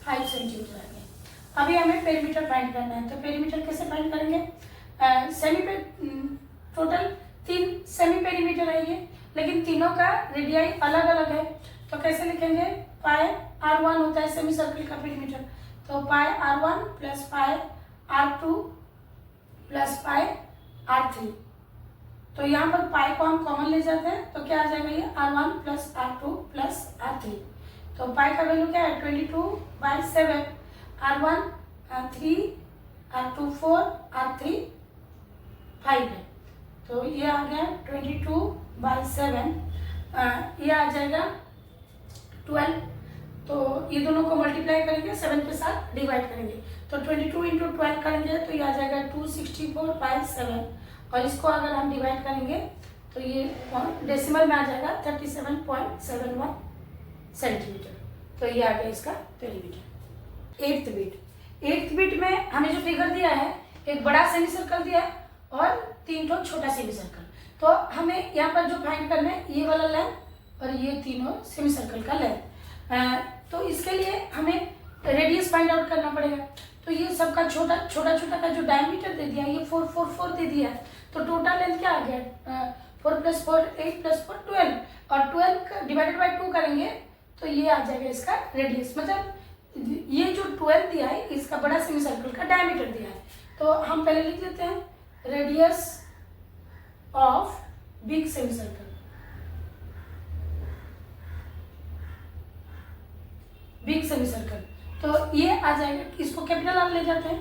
5 सेंटीमीटर आ गया। अभी हमें पेरीमीटर फाइंड करना है, तो पेरीमीटर कैसे फाइंड करेंगे, टोटल 3 सेमी पेरीमीटर है ये, लेकिन तीनों का रेडियाई अलग अलग है। तो कैसे लिखेंगे, पाई r1 होता है सेमी सर्कल का पेरीमीटर, तो पाई r1 plus pi r2 plus pi r3। तो यहाँ पर पाई को हम कॉमन ले जाते हैं तो क्या आ जाएगा, ये r1 plus r2 plus r3। तो पाई का वैल्यू क्या है, 22/7, r1 3, r2 4, r3 5 है। तो ये आ गया 22/7, ये आ जाएगा 12। तो ये दोनों को मल्टीप्लाई करेंगे, 7 के साथ डिवाइड करेंगे, तो 22 इंटू 12 करेंगे तो ये आ जाएगा 264/7, और इसको अगर हम डिवाइड करेंगे तो ये डेसिमल में आ जाएगा 37.71 सेंटीमीटर। तो ये आ गया इसका पेरीमीटर। एट्थ बीट में हमें जो फिगर दिया है, एक बड़ा सेमी सर्कल दिया है और 3 ठो छोटा सेमी सर्कल। तो हमें यहाँ पर जो फाइंड करना है, ये वाला लेंथ और ये तीनों सेमी सर्कल का लेंथ। तो इसके लिए हमें रेडियस फाइंड आउट करना पड़ेगा। तो ये सबका छोटा छोटा का जो डायमीटर दे दिया, ये 4 4 4 दे दिया है। तो टोटल लेंथ क्या आ गया, 4 + 4 8 + 4 12, और 12 डिवाइडेड बाई 2 करेंगे तो ये आ जाएगा इसका रेडियस। मतलब ये जो 12 दिया है, इसका बड़ा सेमी सर्कल का डायमीटर दिया है। तो हम पहले लिख देते हैं radius of big semi circle, big semi circle. तो ये आ जाएगा, इसको कैपिटल आर ले जाते हैं,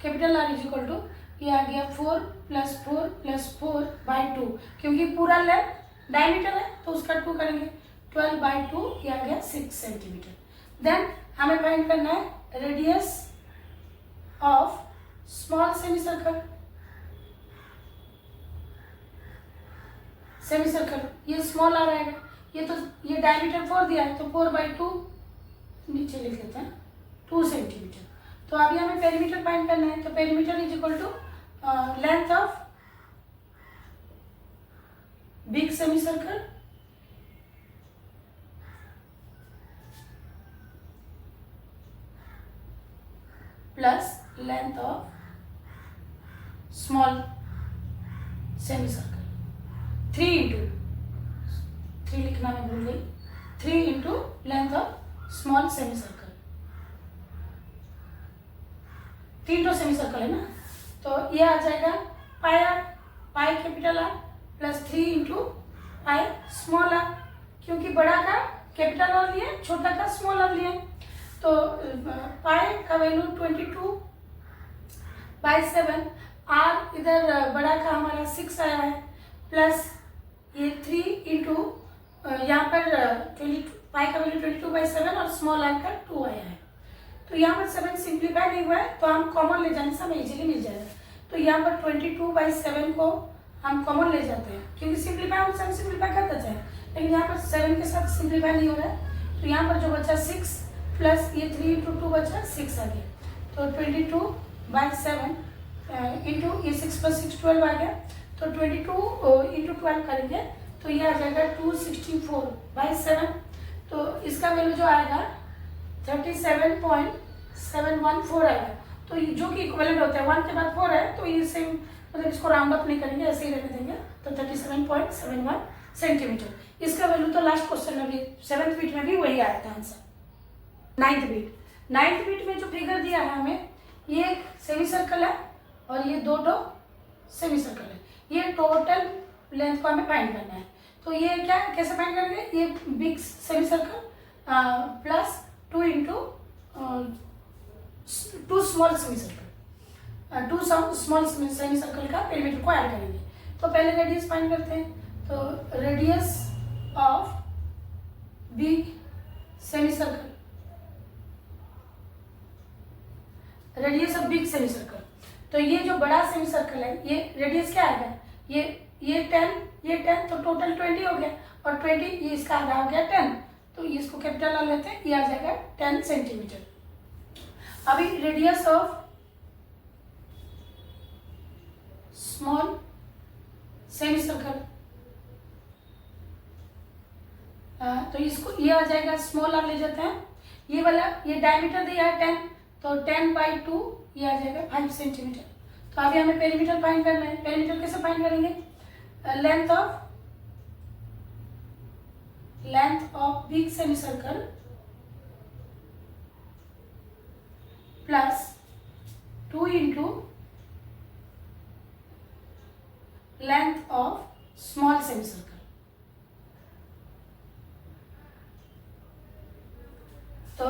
capital R is equal to, ये आ गया 4 + 4 + 4/2, क्योंकि पूरा लेंथ डायमीटर है तो उसका 2 करेंगे, 12/2, ये आ गया 6 सेंटीमीटर। देन हमें फाइंड करना है radius of small semi circle, semi circle ये स्मॉल आ रहेगा, ये डायमीटर 4 दिया है तो 4/2 नीचे लिख देते हैं 2 सेंटीमीटर। तो अभी हमें पेरीमीटर फाइंड करना है, तो perimeter is equal to length of big semi circle plus length of small semi circle. 3 लिखना मैं भूल गई, 3 into length of small semi circle. 3 ठो सेमी सर्कल है ना, तो ये आ जाएगा pi capital R plus 3 into pi small r, क्योंकि बड़ा का कैपिटल आर लिए, छोटा का स्मॉल आर लिए। तो पाई का वैल्यू 22/7, आर इधर बड़ा का हमारा 6 आया है, प्लस ये 3 इंटू यहाँ पर 22, पाई का वैल्यू 22/7 और स्मॉल आर का 2 आया है। तो यहाँ पर 7 सिंप्लीफाई नहीं हुआ है, तो हम कॉमन ले जाने से हमें इजीली मिल जाएगा। तो यहाँ पर 22/7 को हम कॉमन ले जाते हैं, क्योंकि सिंप्लीफाई हम 7 सिंप्लीफाई कर देते हैं, लेकिन यहाँ पर 7 के साथ सिंप्लीफाई नहीं हो रहा है। तो यहाँ पर जो बचा 6 प्लस ये 3 इंटू 2 बचा 6 आ गया, तो 22/7 इंटू ये 6 + 6 12 आ गया। तो 22 इंटू 12 करेंगे तो ये आ जाएगा 264/7। तो इसका वैल्यू जो आएगा 37.714 आएगा। तो ये जो कि इक्विवेलेंट होता है, 1 के बाद 4 है, तो ये सेम, मतलब इसको राउंड अप नहीं करेंगे, ऐसे ही रहने देंगे। तो 37.71 सेंटीमीटर इसका वैल्यू। तो लास्ट क्वेश्चन में भी 7th बीट में भी वही आया था आंसर। 9th बीट में जो फिगर दिया है हमें, ये एक सेमी सर्कल है और ये 2 ठो सेमी सर्कल है। ये टोटल लेंथ को हमें फाइंड करना है। तो ये क्या, कैसे फाइंड करेंगे, ये big semi circle plus 2 into 2 small semi circle, 2 small semi circle का पेरीमीटर को ऐड करेंगे। तो पहले रेडियस फाइंड करते हैं। तो radius of big semi circle, radius of big semi circle. तो ये जो बड़ा सेमी सर्कल है, ये रेडियस क्या आएगा, ये 10, ये 10, तो टोटल 20 हो गया, और 20 ये इसका आधा हो गया 10, तो इसको कैपिटल ले लेते हैं, ये आ जाएगा 10 सेंटीमीटर। अभी radius of small semi circle, तो इसको ये आ जाएगा, स्मॉल आर ले जाते हैं, ये वाला ये डायमीटर दिया है 10, तो 10/2 ये आ जाएगा 5 सेंटीमीटर। तो अभी हमें पेरीमीटर फाइंड करना है। पेरीमीटर कैसे फाइंड करेंगे, length of length of big semi circle plus 2 into length of small semi circle. तो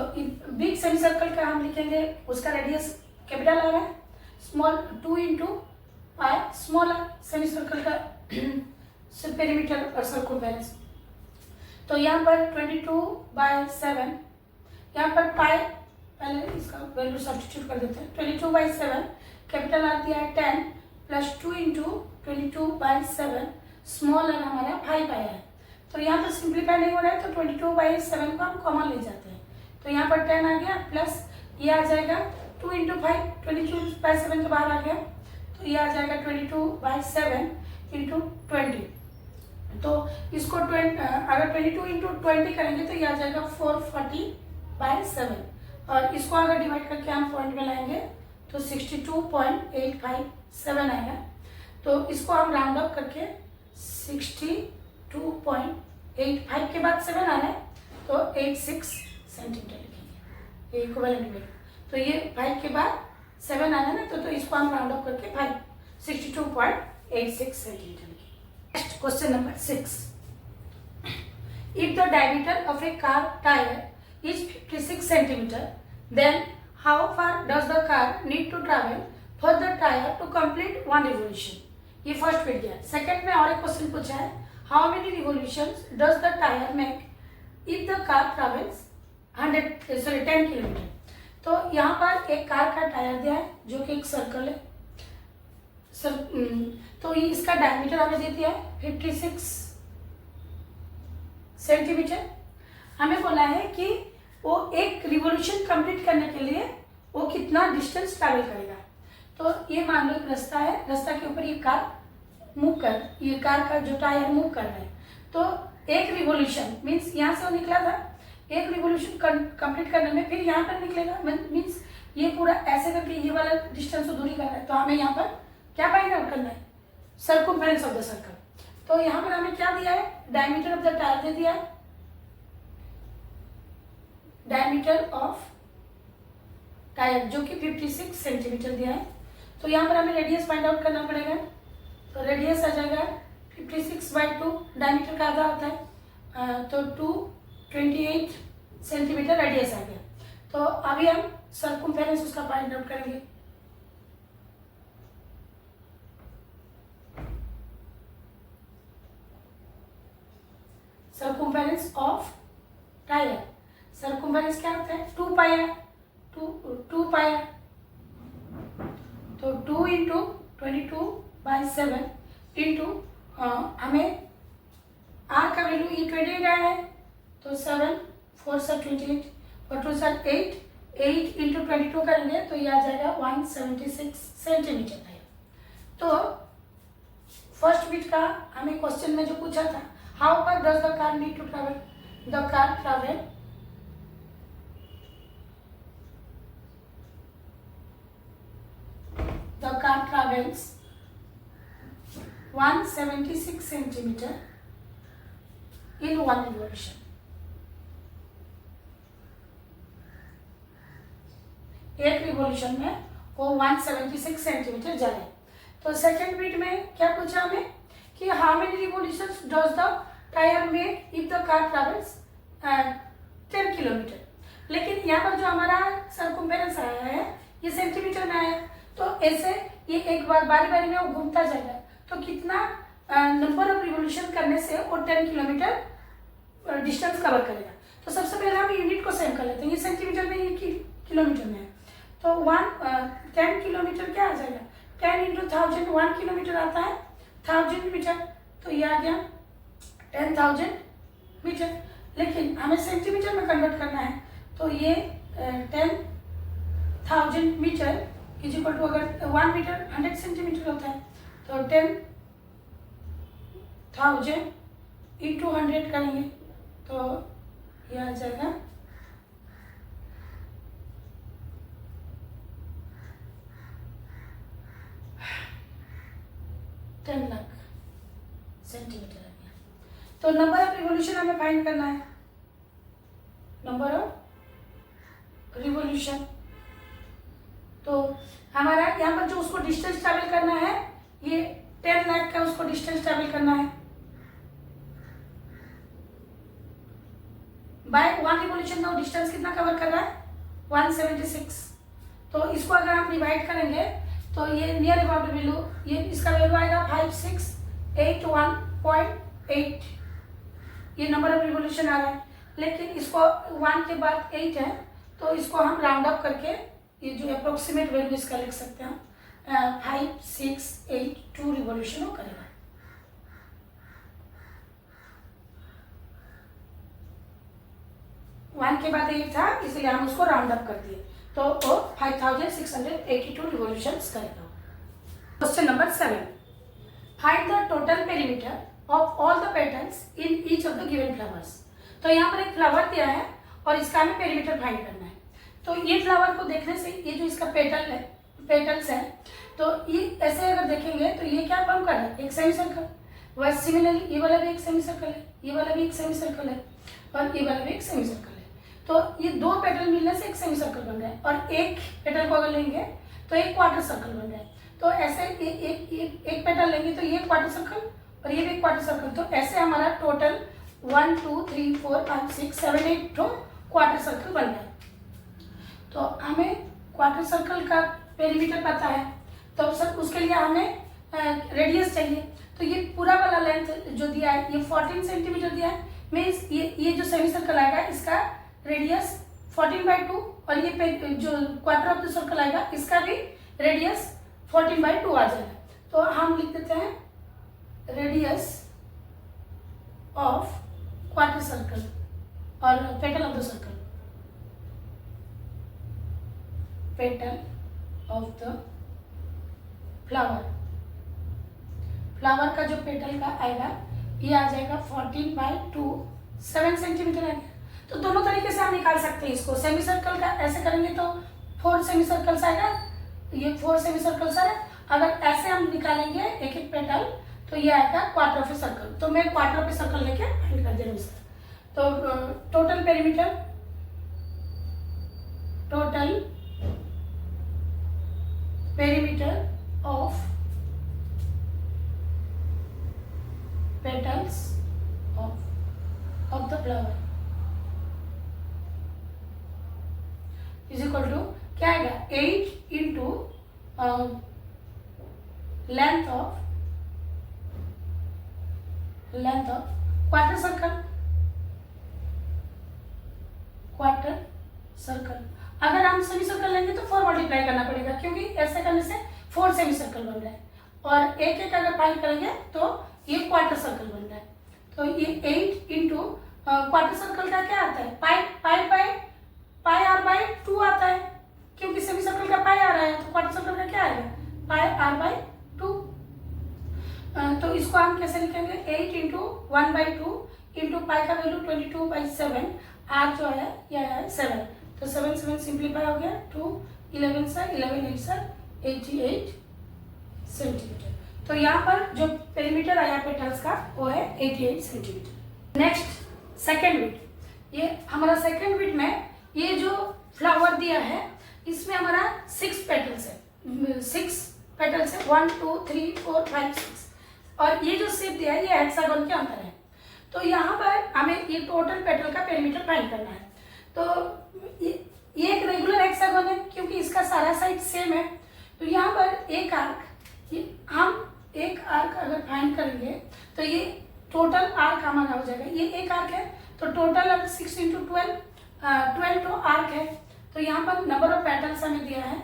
बिग सेमी सर्कल का हम लिखेंगे, उसका रेडियस कैपिटल आ रहा है, स्मॉल 2 into पाई स्मॉलर सेमी सर्कल का पेरीमीटर और सर्कमफेरेंस। तो यहाँ पर 22/7, यहाँ पर पाई पहले इसका वैल्यू सब्स्टिट्यूट कर देते हैं। 22/7 कैपिटल आती है 10 प्लस 2 into 22/7 स्मॉलर हमारा 5 आया है। तो यहाँ पर सिंप्लीफाई नहीं हो रहा है, तो 22/7 को हम कॉमन ले जाते हैं। तो यहाँ पर 10 आ गया प्लस ये आ जाएगा 2 into 5, 22/7 के बाहर आ गया, तो ये आ जाएगा 22/7 into 20। तो इसको अगर 22 into 20 करेंगे तो ये आ जाएगा 440/7, और इसको अगर डिवाइड करके हम पॉइंट में लाएंगे तो 62.857 आएगा। तो इसको हम राउंड अप करके 62.85 के बाद 7 आ रहा है, तो 86 सेंटीमीटर लिखेंगे, ये इक्विवेलेंट वैल्यू। तो ये 5 के बाद 7 आना है ना, तो इसको हम राउंड अप करके 62.86 सेंटीमीटर लिखेंगे। Next question number 6, if the diameter of a car tire is 56 centimeter, then how far does the car need to travel for the tire to complete one revolution? ये first fit गया। Second में और एक question पूछा है, how many revolutions does the tire make if the car travels 10 kilometre. तो यहाँ पर एक कार का टायर दिया है जो कि एक सर्कल है, तो ये इसका डायमीटर हमें दे दिया है 56 सेंटीमीटर। हमें बोला है कि वो एक रिवोल्यूशन कंप्लीट करने के लिए वो कितना डिस्टेंस ट्रैवल करेगा। तो ये मान लो एक रास्ता है, रास्ता के ऊपर ये कार ये कार का जो टायर मूव कर रहा है, तो एक रिवोल्यूशन मीन्स यहाँ से वो निकला था, एक रिवोल्यूशन कंप्लीट करने में फिर यहाँ पर निकलेगा, मीन्स ये पूरा ऐसे करके ये वाला डिस्टेंस को दूरी कर रहा है। तो हमें यहाँ पर क्या फाइंड आउट करना है, सर्कमफेरेंस ऑफ द सर्कल। तो यहाँ पर हमें क्या दिया है, डायमीटर ऑफ द टायर दे दिया है, डायमीटर ऑफ टायर जो कि 56 सेंटीमीटर दिया है। तो यहाँ पर हमें रेडियस फाइंड आउट करना पड़ेगा। तो रेडियस आ जाएगा 56/2, डायमीटर का आधा होता है, तो 228 सेंटीमीटर रेडियस आ गया। तो अभी हम सर्कमफेरेंस उसका फाइंड आउट करेंगे। सर्कमफेरेंस ऑफ टायर, सर्कमफेरेंस क्या होता है, 2 पाई, 2 पाई, तो 2 into 22/7 इंटू हमें आर का वैल्यू ये 28 आया है, तो 7 4 से 28 और 2 से 8 into 22 करेंगे तो ये आ जाएगा 176 सेंटीमीटर है। तो फर्स्ट बिट का हमें क्वेश्चन में जो पूछा था, how far does the car need to travel, the car travel travels 176 centimeter in one revolution। एक रिवोल्यूशन में वो 176 सेंटीमीटर जा रहे हैं। तो सेकेंड बीट में क्या पूछा हमें कि how many revolutions does the tyre make if the car travels 10 kilometre. लेकिन यहाँ पर जो हमारा सर्कमफेरेंस आया है ये सेंटीमीटर में आया, तो ऐसे ये एक बार बारी बारी में वो घूमता जाएगा, तो कितना नंबर ऑफ रिवोल्यूशन करने से वो 10 किलोमीटर डिस्टेंस कवर करेगा। तो सबसे पहले हम यूनिट को सेम कर लेते हैं, ये सेंटीमीटर में, ये किलोमीटर में है। तो 10 किलोमीटर क्या आ जाएगा, 10 into 1000 1 किलोमीटर आता है, 1000 मीटर, तो ये आ गया 10,000 मीटर। लेकिन हमें सेंटीमीटर में कन्वर्ट करना है, तो ये 10,000 मीटर इज इक्वल टू, अगर 1 मीटर 100 सेंटीमीटर होता है, तो 10,000 into 100 करेंगे तो ये आ जाएगा 10 लाख सेंटीमीटर आ गया। तो नंबर ऑफ रिवॉल्यूशन हमें फाइंड करना है, नंबर ऑफ रिवॉल्यूशन। तो हमारा यहाँ पर जो उसको डिस्टेंस ट्रैवल करना है, ये 10 लाख का उसको डिस्टेंस ट्रैवल करना है बाय 1 रिवॉल्यूशन। तो डिस्टेंस कितना कवर कर रहा है, 176। तो इसको अगर हम डिवाइड करेंगे तो ये नियर अबाउट वैल्यू, ये इसका वैल्यू आएगा 5681.8। ये नंबर ऑफ रिवॉल्यूशन आ रहा है, लेकिन इसको 1 के बाद 8 है, तो इसको हम राउंड अप करके ये जो अप्रोक्सीमेट वैल्यू इसका लिख सकते हैं 5682 रिवॉल्यूशन वो करेगा। वन के बाद 8 था, इसलिए हम उसको राउंड अप कर दिए, तो वो 5682 रिवॉल्यूशंस करेगा। Question number 7, find the total perimeter of all the petals in each of the given flowers. तो यहाँ पर एक फ्लावर दिया है और इसका हमें पेरीमीटर फाइंड करना है। तो ये फ्लावर को देखने से ये जो इसका पेटल्स है, तो ये ऐसे अगर देखेंगे तो ये क्या फॉर्म कर रहा है, एक सेमी सर्कल। वह सिमिलरली ये वाला भी एक सेमी सर्कल है, ये वाला भी एक सेमी सर्कल है, और ये वाला भी एक सेमी सर्कल है। तो ये दो पेटल मिलने से एक सेमी सर्कल बन रहा है, और एक पेटल को अगर लेंगे तो एक क्वार्टर सर्कल बन रहा है। तो ऐसे एक पेटल लेंगे तो ये क्वार्टर सर्कल और ये भी क्वार्टर सर्कल। तो ऐसे हमारा टोटल 1 2 3 4 5 6 7 8 तो क्वार्टर सर्कल बन रहा है। तो हमें क्वार्टर सर्कल का पेरीमीटर पता है, तो सर उसके लिए हमें रेडियस चाहिए। तो ये पूरा वाला लेंथ जो दिया है, ये 14 सेंटीमीटर दिया है, मीन्स ये जो सेमी सर्कल आएगा इसका रेडियस 14/2, और ये जो क्वार्टर ऑफ द सर्कल आएगा इसका भी रेडियस 14/2 आ जाएगा। तो हम लिख देते हैं रेडियस ऑफ क्वार्टर सर्कल और petal of the circle, petal of the flower. Flower का जो पेटल का आएगा ये आ जाएगा 14/2, 7 सेंटीमीटर आएगा। तो दोनों तरीके से हम निकाल सकते हैं इसको। सेमी सर्कल का ऐसे करेंगे तो 4 सेमी सर्कल्स आएगा, ये 4 सेमी सर्कल्स है। अगर ऐसे हम निकालेंगे एक एक पेटल तो ये आएगा क्वार्टर ऑफ ए सर्कल। तो मैं क्वार्टर ऑफ ए सर्कल लेके फाइंड कर दे रहा हूँ इसका। तो total perimeter, total perimeter of petals of the flower is equal to क्या आएगा, 8 into length of quarter circle. अगर हम सेमी सर्कल लेंगे तो 4 मल्टीप्लाई करना पड़ेगा, क्योंकि ऐसे करने से 4 सेमी सर्कल बन रहा है, और एक एक अगर फाइंड करेंगे तो ये क्वार्टर सर्कल बन रहा है। तो ये 8 इंटू क्वार्टर सर्कल का क्या आता है, पाई आर बाई 2 आता है, क्योंकि सेमी सर्कल का पाई आ रहा है, तो क्वार्टर सर्कल का क्या आएगा, पाई आर बाई 2। तो इसको हम कैसे लिखेंगे, 8 इंटू 1/2 इंटू पाई का वैल्यू 22/7, आर जो है यह है 7, तो 7 7 सिंप्लीफाई हो गया, 2 11 से 11 8 से 88 सेंटीमीटर। तो यहाँ पर जो पेरीमीटर आया पेटल्स का वो है 88 सेंटीमीटर। नेक्स्ट सेकेंड बिट, ये हमारा सेकेंड बिट में ये जो फ्लावर दिया है इसमें हमारा 6 पेटल्स है, 6 पेटल्स है, 1 2 3 4 5 6, और ये जो शेप दिया है ये हेक्सागोन के अंदर है। तो यहाँ पर हमें ये टोटल पेटल का पेरीमीटर फाइंड करना है। तो ये एक रेगुलर हेक्सागोन है, क्योंकि इसका सारा साइड सेम है। तो यहाँ पर एक आर्क, हम एक आर्क अगर फाइंड करेंगे तो ये टोटल आर्क हमारा हो जाएगा, ये एक आर्क है तो टोटल आर्क 6 इंटू 12 तो आर्क है। तो यहाँ पर नंबर ऑफ पेटल्स हमें दिया है,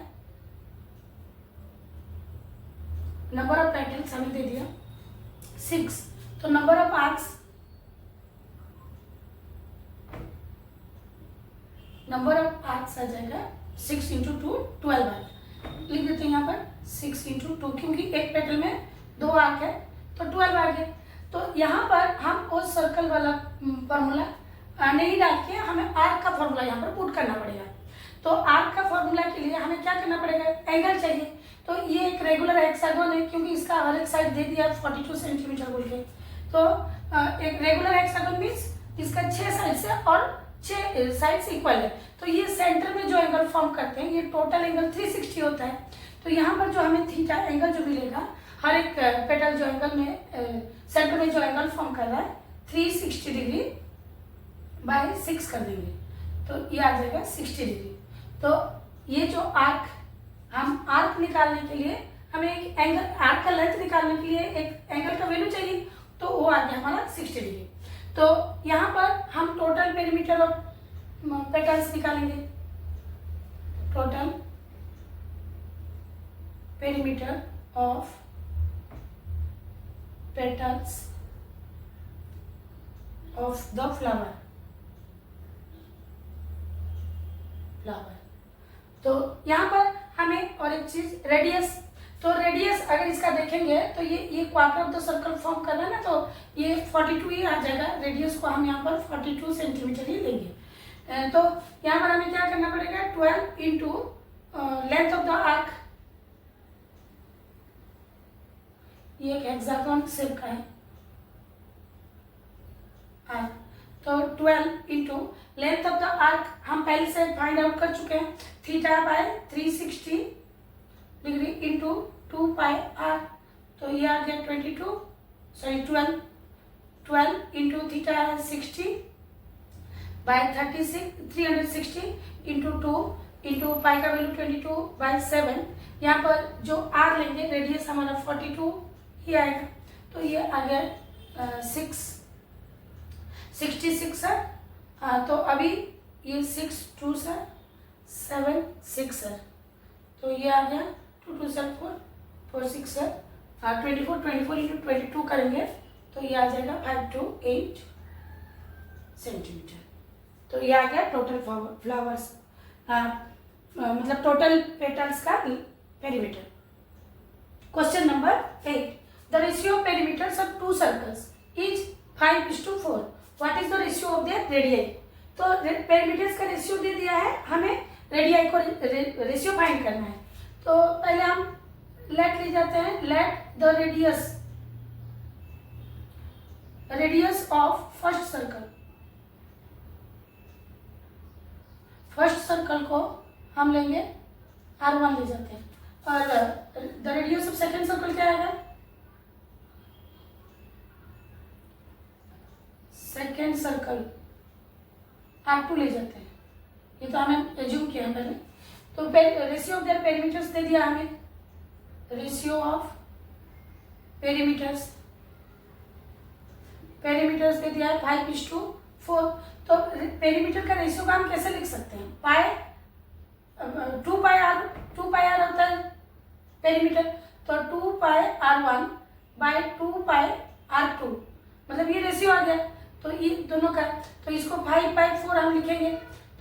नंबर ऑफ पेटल्स हमें दे दिया 6, तो number of arcs, number of arcs आ जाएगा 6 इंटू 2 12 आर्क लिख देते हैं यहाँ पर 6 इंटू 2, क्योंकि एक पेटल में 2 आर्क है तो 12 आ गए। तो यहाँ पर हम उस सर्कल वाला फॉर्मूला नहीं डाल के हमें आर्क का फॉर्मूला यहाँ पर पुट करना पड़ेगा। तो आर्क का फॉर्मूला के लिए हमें क्या करना पड़ेगा, एंगल चाहिए। तो ये एक रेगुलर हेक्सागोन है, क्योंकि इसका हर एक साइड दे दिया 42 सेंटीमीटर बोल के, तो एक रेगुलर हेक्सागन मीन्स इसका 6 साइड से और 6 साइड्स इक्वल है, तो ये सेंटर में जो एंगल फॉर्म करते हैं ये टोटल एंगल 360 होता है। तो यहाँ पर जो हमें थीटा एंगल जो मिलेगा, हर एक पेटल जो एंगल में सेंटर में जो एंगल फॉर्म कर रहा है 360 डिग्री बाय 6 कर देंगे, तो ये आ जाएगा 60 डिग्री। तो ये जो आर्क, हम आर्क निकालने के लिए हमें एक एंगल, आर्क का लेंथ निकालने के लिए एक एंगल का वैल्यू चाहिए, तो वो आ गया हमारा 60 डिग्री। तो यहाँ पर हम टोटल पेरीमीटर ऑफ पेटल्स निकालेंगे, total perimeter of petals of the flower. तो यहाँ पर हमें और एक चीज रेडियस, तो रेडियस अगर इसका देखेंगे तो ये quarter of the circle form कर रहा है ना, तो ये 42 ही आ जाएगा। रेडियस को हम यहाँ पर 42 सेंटीमीटर ही लेंगे। तो यहाँ पर हमें क्या करना पड़ेगा, 12 into length of the arc, ये एक हेक्सागन शेप का है आर्क, तो 12 into length of the arc हम पहले से फाइंड आउट कर चुके हैं, theta by 360 degree into 2 pi r, तो ये आ गया 12 इंटू थीटा है 60 बाय 360 इंटू 2 इंटू पाई का वैल्यू 22 बाय 7। यहाँ पर जो आर लेंगे, रेडियस हमारा 42 ही आएगा, तो ये आ गया 66 है। तो अभी ये 6 2 सर 7 6 सर, तो ये आ गया 2 2 सर 4 6 सर 24 इंटू 22 करेंगे तो ये आ जाएगा 5 to 8 सेंटीमीटर। तो ये आ गया टोटल फ्लावर्स, मतलब टोटल पेटल्स का perimeter. Question number 8, the ratio of perimeters of 2 circles is 5:4, what is the ratio of their radii. तो पेरीमीटर्स का रेशियो दे दिया है, हमें रेडियाई को रेशियो फाइंड करना है। तो पहले हम लेट ले जाते हैं, let the radius of first circle को हम लेंगे R1 ले जाते हैं, और the radius of second circle क्या आएगा, सेकेंड सर्कल R2 ले जाते हैं, ये तो हमें एज्यूम किया है पहले। तो रेशियो ऑफ देयर पेरीमीटर्स दे दिया हमें, रेशियो ऑफ पेरीमीटर्स दे दिया है 5:4। तो पेरीमीटर का रेशियो का हम कैसे लिख सकते हैं, पाई 2 पाई आर होता है पेरीमीटर, तो 2 पाई R1 बाय 2 पाई R2, मतलब ये रेशियो आ गया। तो ये दोनों का, तो इसको 5/4 हम लिखेंगे,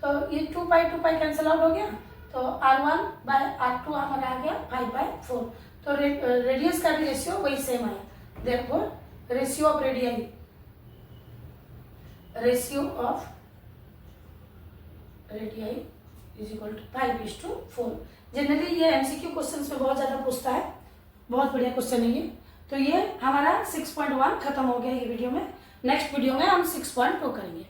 तो ये 2 पाई कैंसिल आउट हो गया, तो R1 बाय R2 हमारा आ गया 5/4। तो रेडियस का भी रेशियो वही सेम आया, therefore ratio of radii is equal to 5:4। Generally ये एमसीक्यू क्वेश्चंस में बहुत ज्यादा पूछता है, बहुत बढ़िया क्वेश्चन है ये। तो ये हमारा 6.1 खत्म हो गया ये वीडियो में। नेक्स्ट वीडियो में हम 6.2 करेंगे।